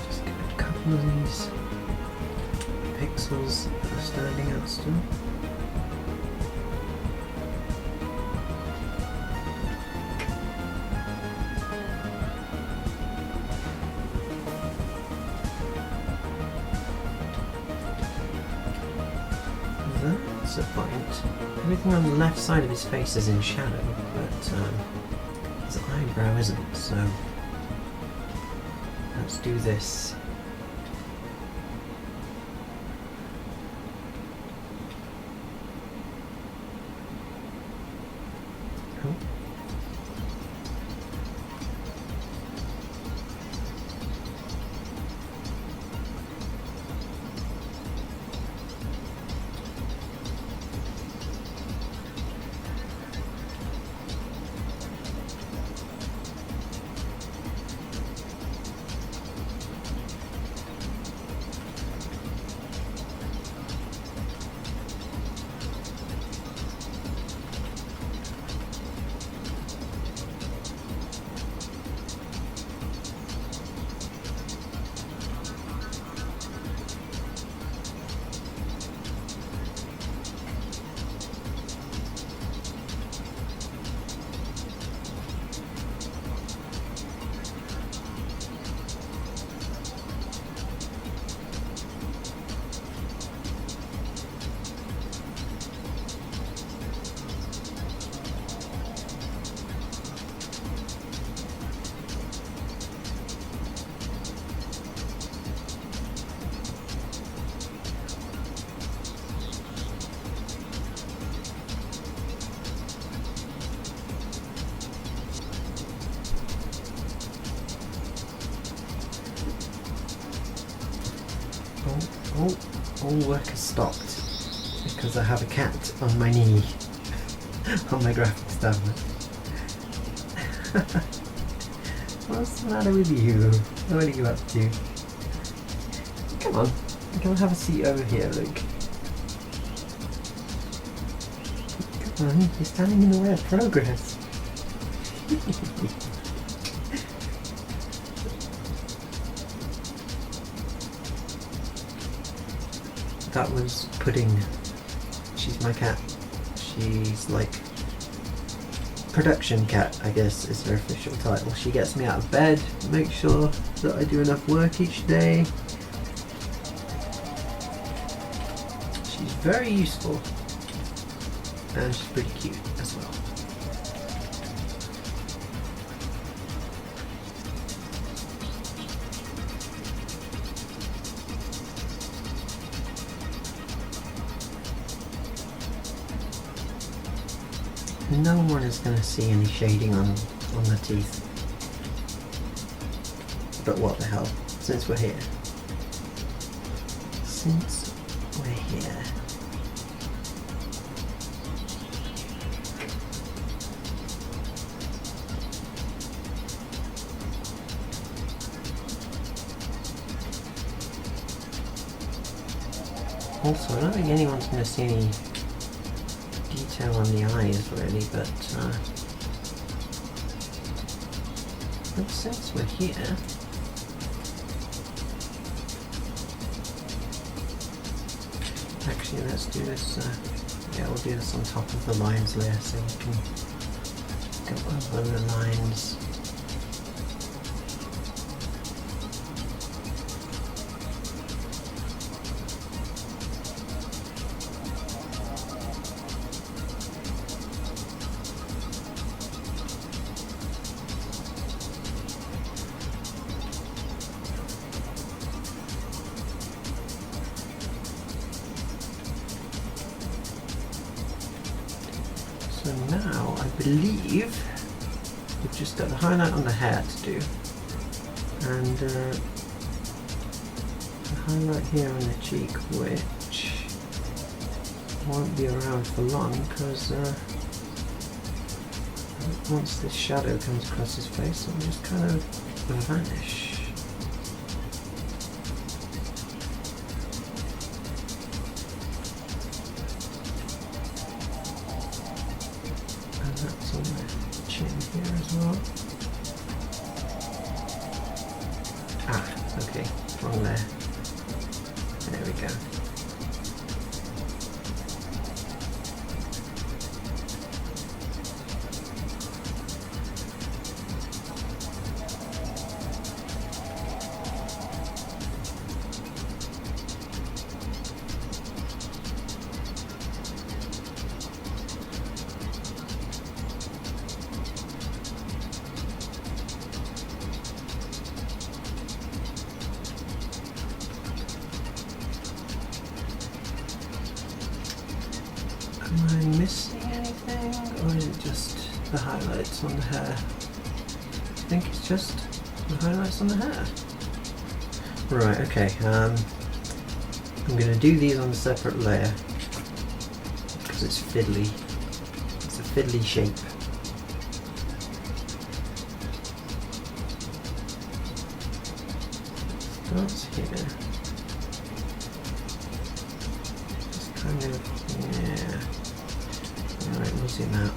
Just get a couple of these pixels that are standing out still. That's a point. Everything on the left side of his face is in shadow, but his eyebrow isn't, so let's do this. Oh. All work has stopped because I have a cat on my knee on my graphics tablet. What's the matter with you? What are you up to? Come on, come have a seat over here, Luke. Come on, you're standing in the way of progress. that was Pudding. She's my cat. She's like production cat, I guess is her official title. She gets me out of bed, makes sure that I do enough work each day. She's very useful, and she's pretty cute as well. No one is going to see any shading on the teeth. But what the hell, since we're here. Since we're here. Also, I don't think anyone's going to see any detail on the eyes really, but since we're here, actually let's do this, yeah, we'll do this on top of the lines layer so we can go over the lines. So now I believe we've just got the highlight on the hair to do, and the highlight here on the cheek, which won't be around for long because once this shadow comes across his face, it'll just kind of vanish. That's on the chin here as well. Ah, okay, wrong there. There we go. Am I missing anything, or is it just the highlights on the hair? I think it's just the highlights on the hair. Right, okay, I'm going to do these on a separate layer because it's fiddly. It's a fiddly shape. Starts here. It's kind of, yeah. Alright, we'll zoom out.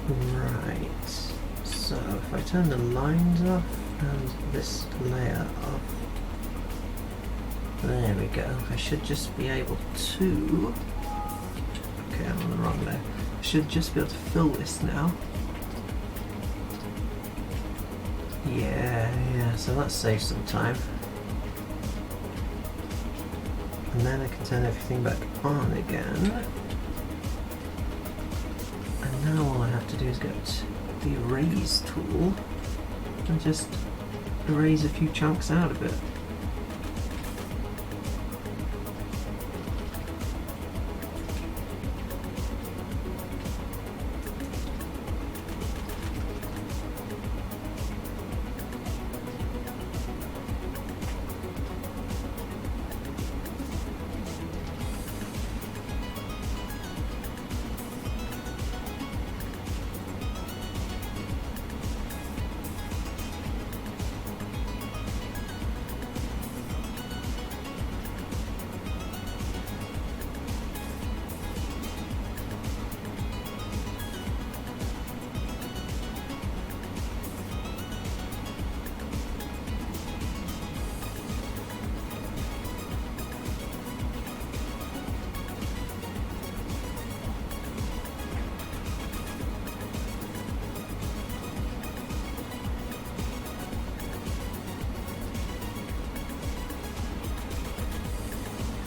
Right, so if I turn the lines off and this layer off, there we go. I should just be able to, okay, I'm on the wrong layer. I should just be able to fill this now. Yeah, so that saves some time. And then I can turn everything back on again. And now all I have to do is get the erase tool and just erase a few chunks out of it.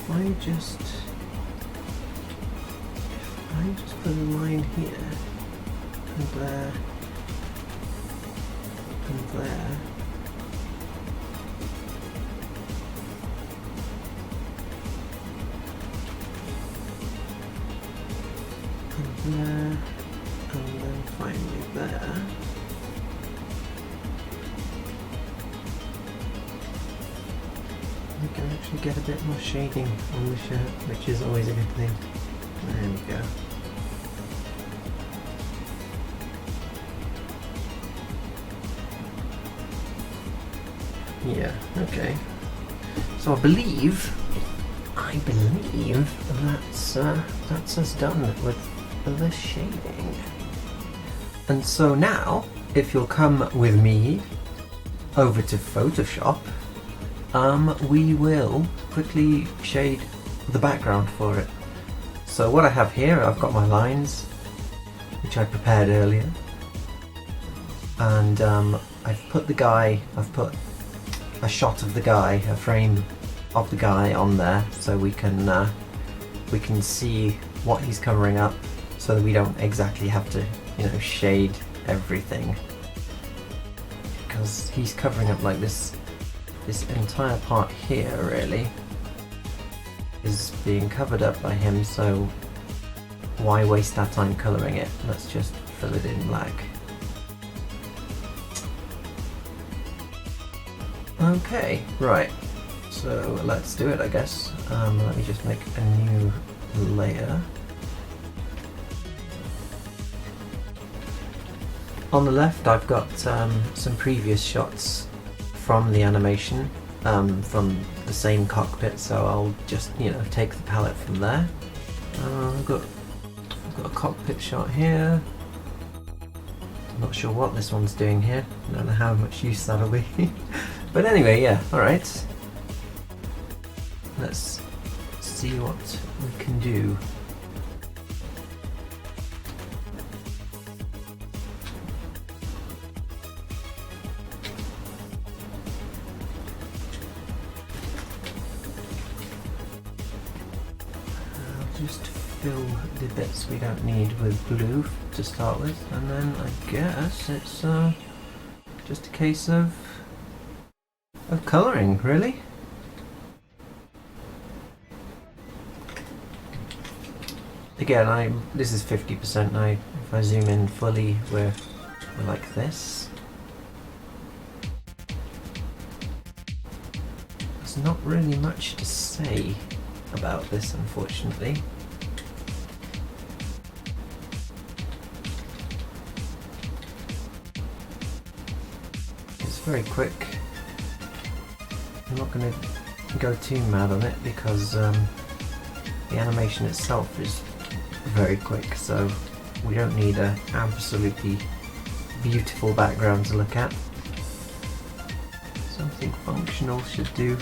If I just put a line here and there and there, and there, and then finally there. We can actually get a bit more shading on the shirt, which is always a good thing. There we go. Yeah, okay. So I believe that's us done with the shading. And so now, if you'll come with me over to Photoshop, we will quickly shade the background for it. So what I have here, I've got my lines, which I prepared earlier, and I've put a shot of the guy, a frame of the guy on there, so we can see what he's covering up, so that we don't exactly have to, shade everything, because he's covering up like this entire part here really is being covered up by him, so why waste our time colouring it? Let's just fill it in black. Okay, right, so let's do it, I guess. Let me just make a new layer. On the left I've got some previous shots from the animation, from the same cockpit, so I'll just take the palette from there. I've got a cockpit shot here. I'm not sure what this one's doing here. I don't know how much use that'll be. But anyway, yeah, alright. Let's see what we can do. Just fill the bits we don't need with blue to start with, and then I guess it's just a case of colouring, really. Again, this is 50%. If I zoom in fully, we're like this. There's not really much to say about this, unfortunately. It's very quick. I'm not going to go too mad on it because the animation itself is very quick, so We don't need a absolutely beautiful background to look at. Something functional should do.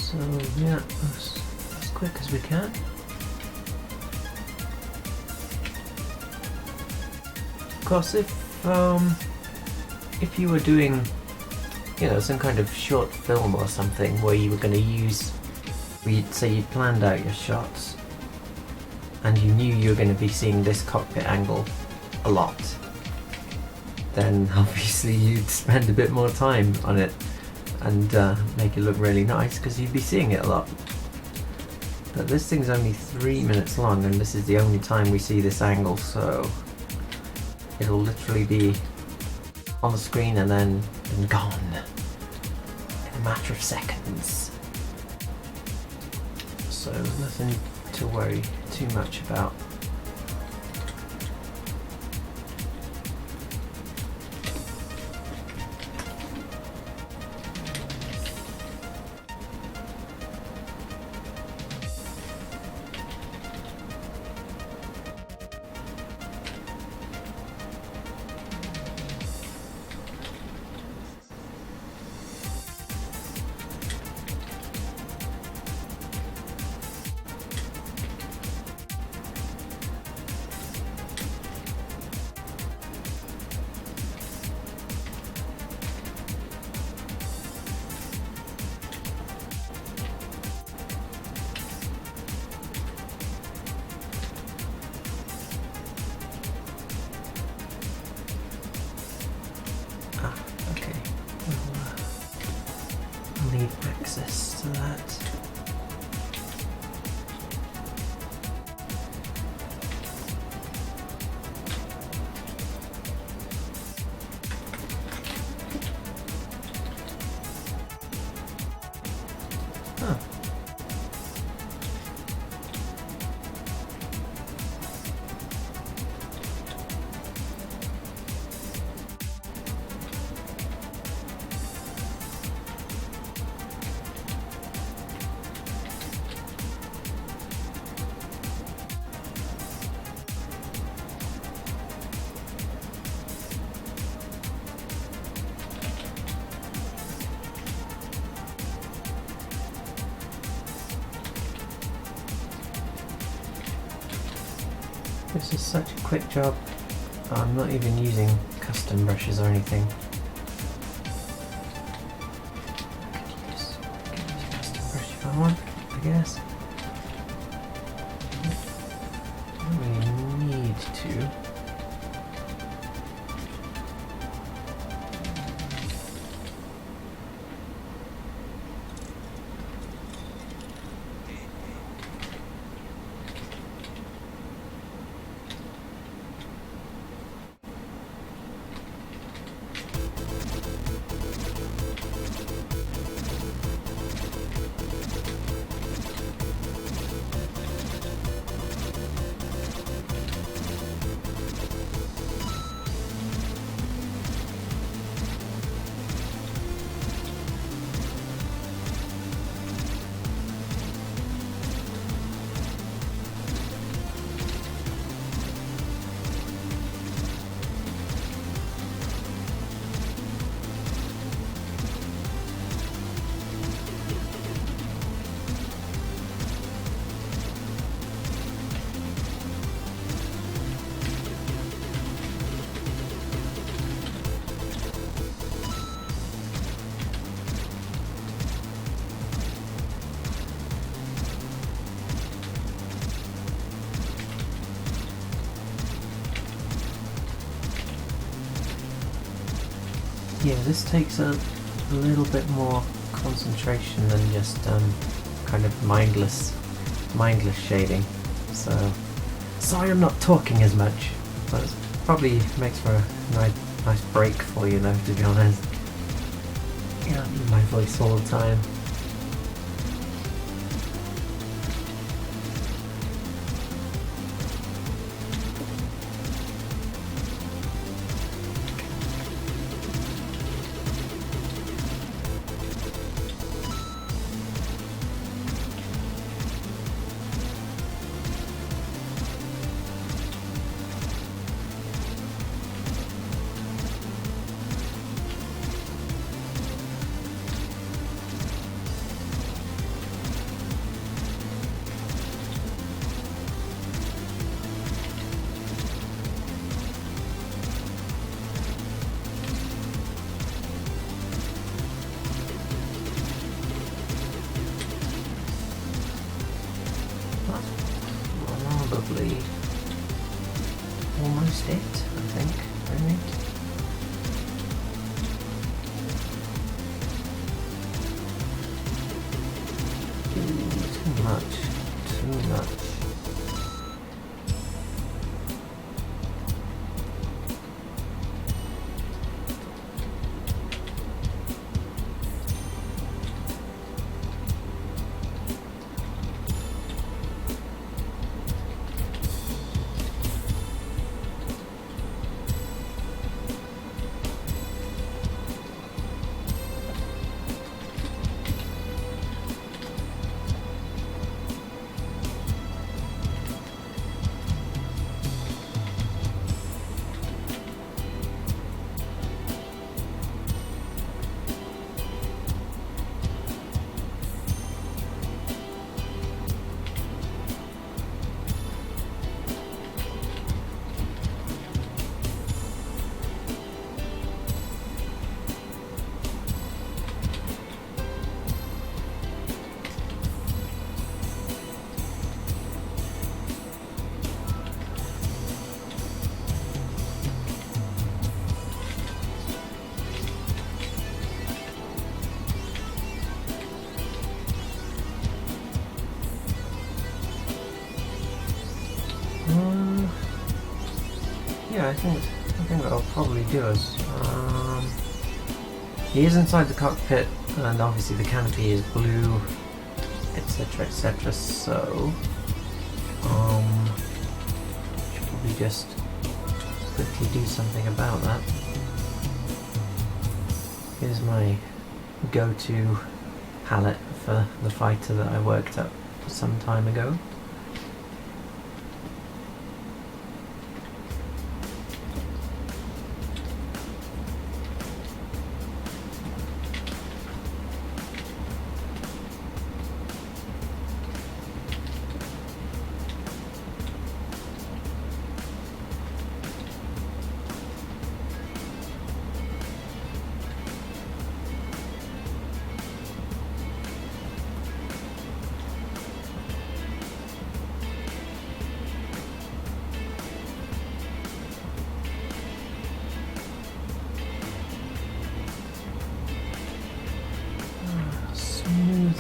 So yeah, as quick as we can. Of course, if you were doing, you know, some kind of short film or something where you were going to use, say you'd planned out your shots and you knew you were going to be seeing this cockpit angle a lot, then obviously you'd spend a bit more time on it and make it look really nice because you'd be seeing it a lot. But this thing's only 3 minutes long and this is the only time we see this angle, so it'll literally be on the screen and then gone in a matter of seconds. So nothing to worry too much about. Need access to that. Huh. This is such a quick job. I'm not even using custom brushes or anything. I could use a custom brush if I want, I guess. I don't really need to. Yeah, this takes a little bit more concentration than just kind of mindless mindless shading. So sorry I'm not talking as much, but it probably makes for a nice break for you though, to be honest. You don't need my voice all the time. Probably almost it, I think, really. Too much. Yeah, I think what I'll probably do is he is inside the cockpit, and obviously the canopy is blue, etc., etc. So should probably just quickly do something about that. Here's my go-to palette for the fighter that I worked up some time ago.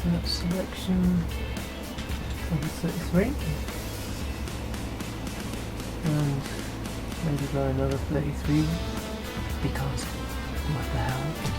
That selection of 33 and maybe go another 33 because what the hell.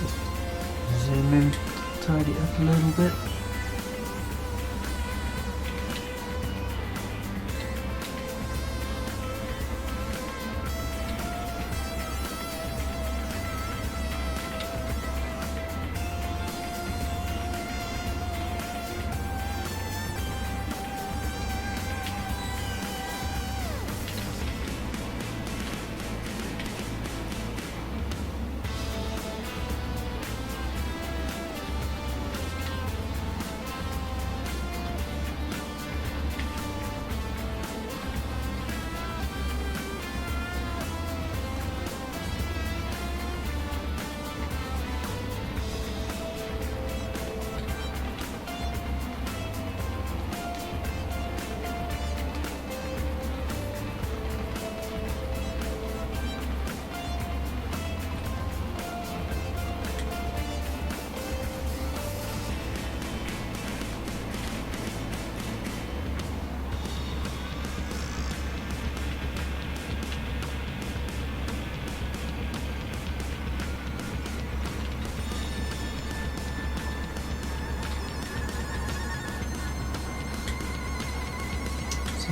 Just zoom in, tidy it up a little bit.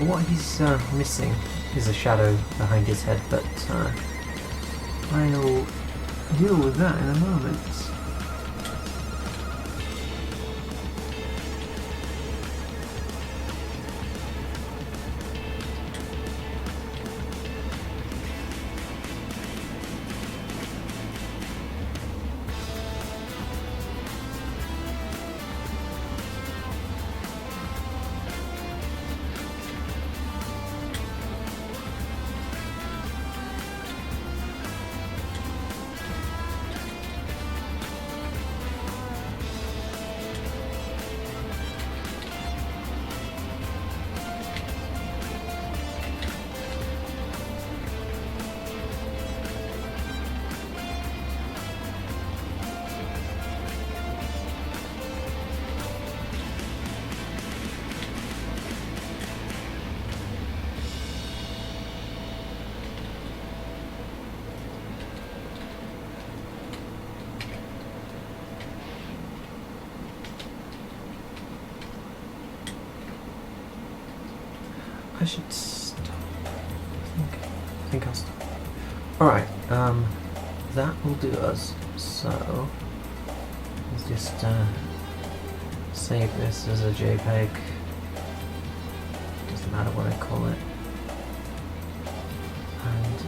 what he's missing is a shadow behind his head, but I'll deal with that in a moment. I should stop. I think I'll stop. Alright, that will do us. So, let's just save this as a JPEG. Doesn't matter what I call it. And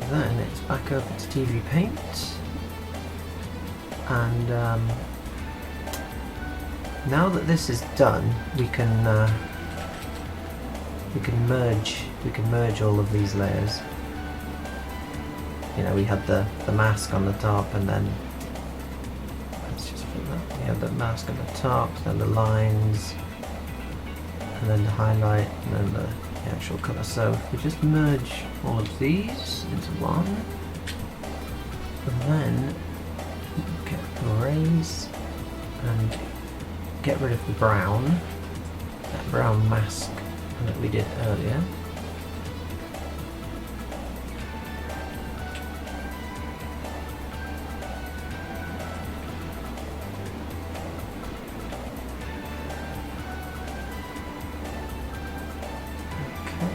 then it's back over to TVPaint. And now that this is done, we can merge all of these layers. You know, we had the mask on the top, and then let's just put that. We had the mask on the top, then the lines, and then the highlight, and then the actual colour. So if we just merge all of these into one, and then get erase and get rid of the brown, that brown mask that we did earlier. Okay.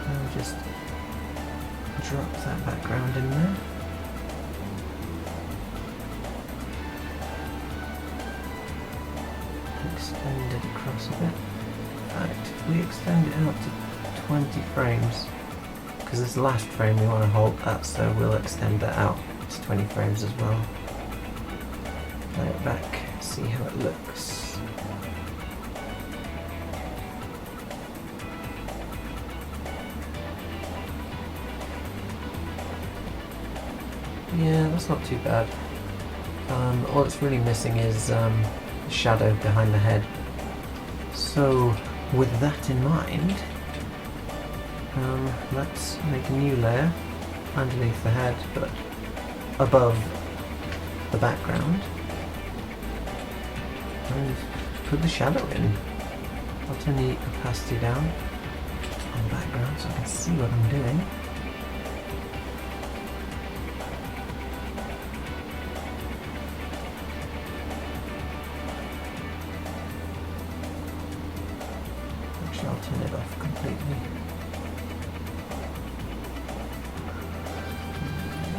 Now just drop that background in there. Extend it across a bit. In fact, if we extend it out to 20 frames, because this last frame we want to hold that, so we'll extend that out to 20 frames as well. Play it back, see how it looks. Yeah, that's not too bad. All it's really missing is shadow behind the head. So with that in mind, let's make a new layer underneath the head but above the background and put the shadow in. I'll turn the opacity down on the background so I can see what I'm doing. I'll turn it off completely.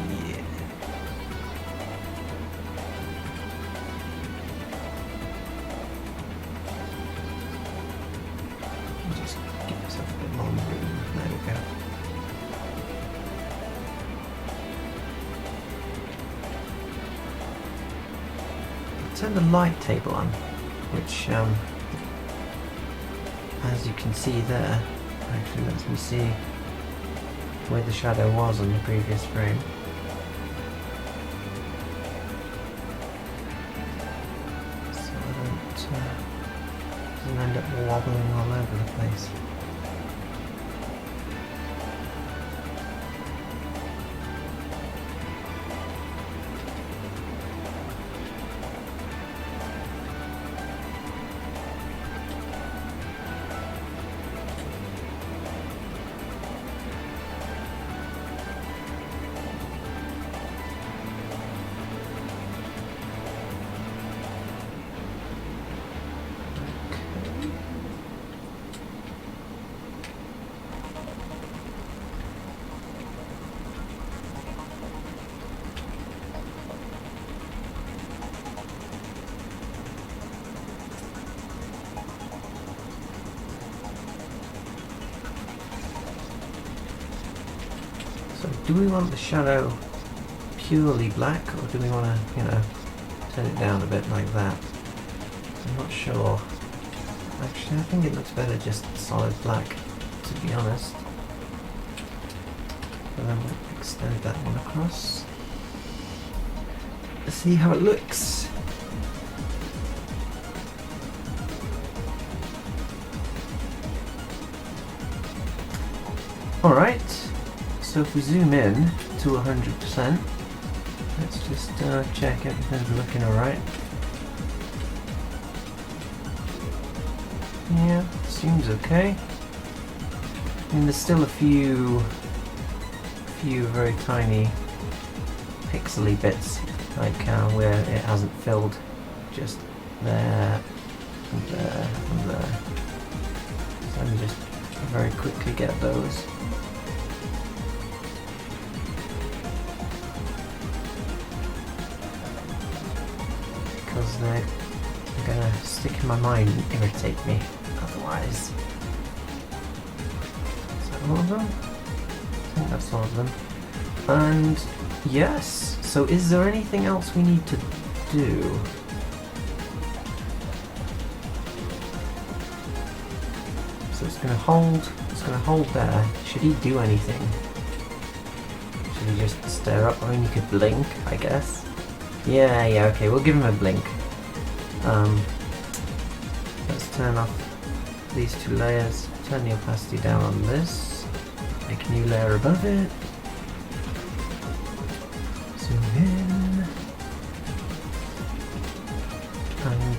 Yeah. Just give myself a bit more room. There we go. I'll turn the light table on, which as you can see there, actually lets me see where the shadow was on the previous frame. So I doesn't end up wobbling all over the place. do we want the shadow purely black, or do we want to, you know, turn it down a bit like that? I'm not sure. Actually, I think it looks better just solid black, to be honest. And then we'll extend that one across. Let's see how it looks. Alright, so if we zoom in to 100%, let's just check everything's looking alright. Yeah, seems okay. I mean, there's still a few very tiny pixely bits, like where it hasn't filled, just there and there and there. So let me just very quickly get those. Because they're gonna stick in my mind and irritate me otherwise. Is that all of them? I think that's all of them. And yes, so is there anything else we need to do? So it's gonna hold there. Should he do anything? Should he just stare up? I mean, you could blink, I guess. Yeah, okay, we'll give him a blink. Let's turn off these two layers, turn the opacity down on this, make a new layer above it, zoom in, and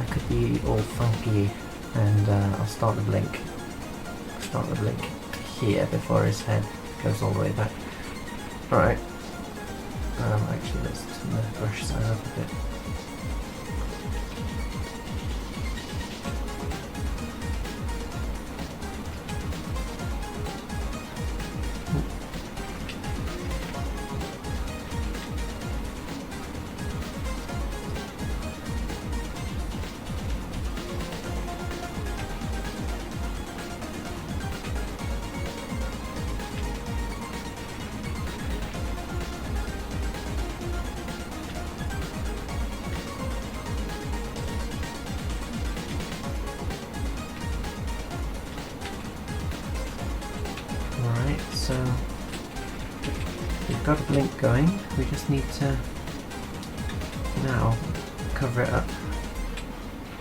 I could be all funky, and I'll start the blink. Start the blink here before his head goes all the way back. Alright. Actually, let's turn the brush size up a bit. So we've got a blink going, we just need to now cover it up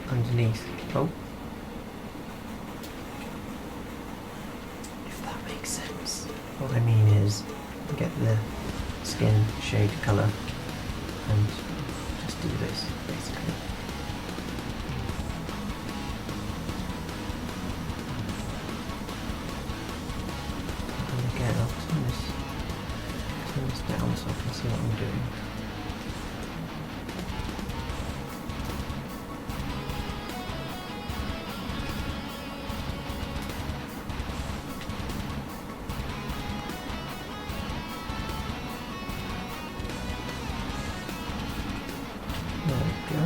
underneath. Oh. If that makes sense. What I mean is get the skin shade colour and just do this basically. I'll turn this down so I can see what I'm doing. There we go.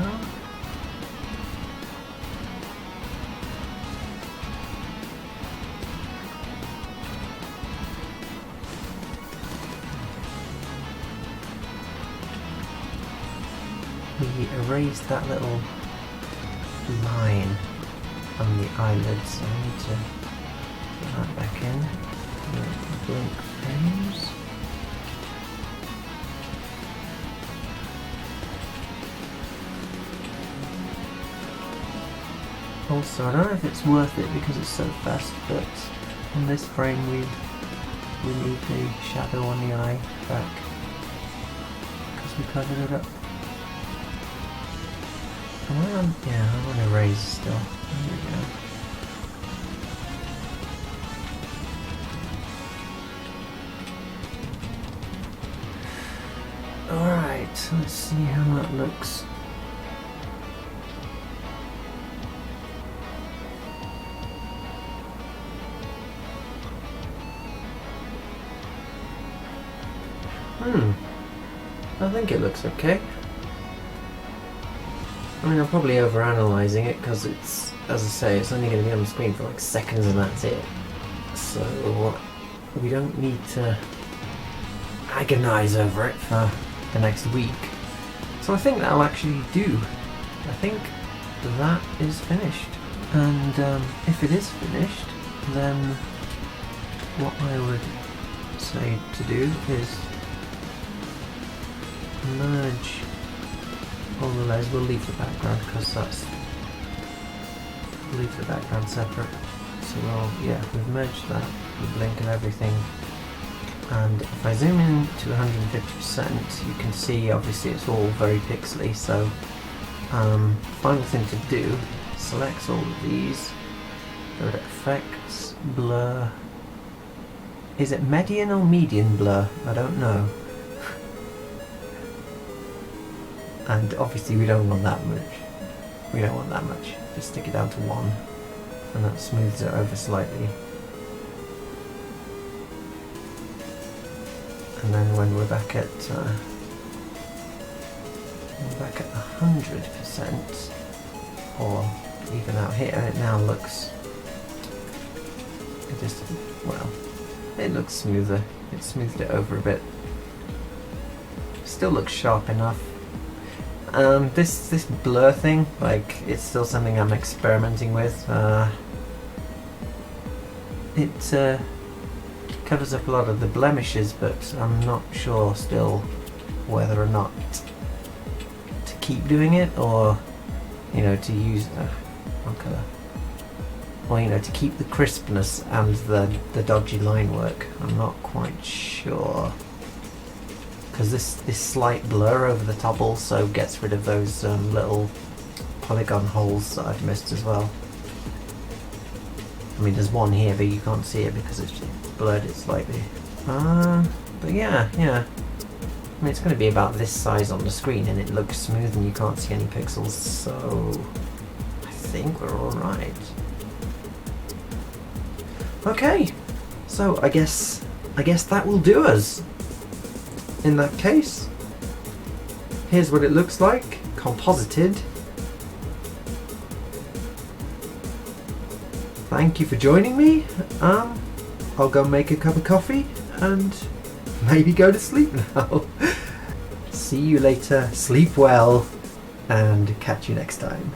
We erased that little line on the eyelids, so I need to put that back in. Blink frames. Also, I don't know if it's worth it because it's so fast, but on this frame we need the shadow on the eye back because we covered it up. Yeah, I want to erase still. There we go. Alright, let's see how that looks. I think it looks okay. I mean, I'm probably overanalyzing it because it's, as I say, it's only going to be on the screen for like seconds and that's it. So we don't need to agonize over it for the next week. So I think that'll actually do. I think that is finished. And if it is finished, then what I would say to do is merge all the layers. We'll leave the background because we'll leave the background separate. So we've merged that, the blink and everything. And if I zoom in to 150%, you can see obviously it's all very pixely. So final thing to do, select all of these, go to effects, blur. Is it median or median blur? I don't know. And obviously we don't want that much. We don't want that much. Just stick it down to 1, and that smooths it over slightly. And then when we're back at 100%, or even out here, it now looks. It looks smoother. It smoothed it over a bit. Still looks sharp enough. This blur thing, like, it's still something I'm experimenting with. It covers up a lot of the blemishes, but I'm not sure still whether or not to keep doing it, or to use what colour? Or to keep the crispness and the dodgy line work. I'm not quite sure, because this slight blur over the top also gets rid of those little polygon holes that I've missed as well. I mean, there's one here, but you can't see it because it's blurred it slightly. But yeah. I mean, it's going to be about this size on the screen, and it looks smooth, and you can't see any pixels. So I think we're all right. Okay, so I guess that will do us. In that case, here's what it looks like, composited. Thank you for joining me. I'll go make a cup of coffee and maybe go to sleep now. See you later, sleep well, and catch you next time.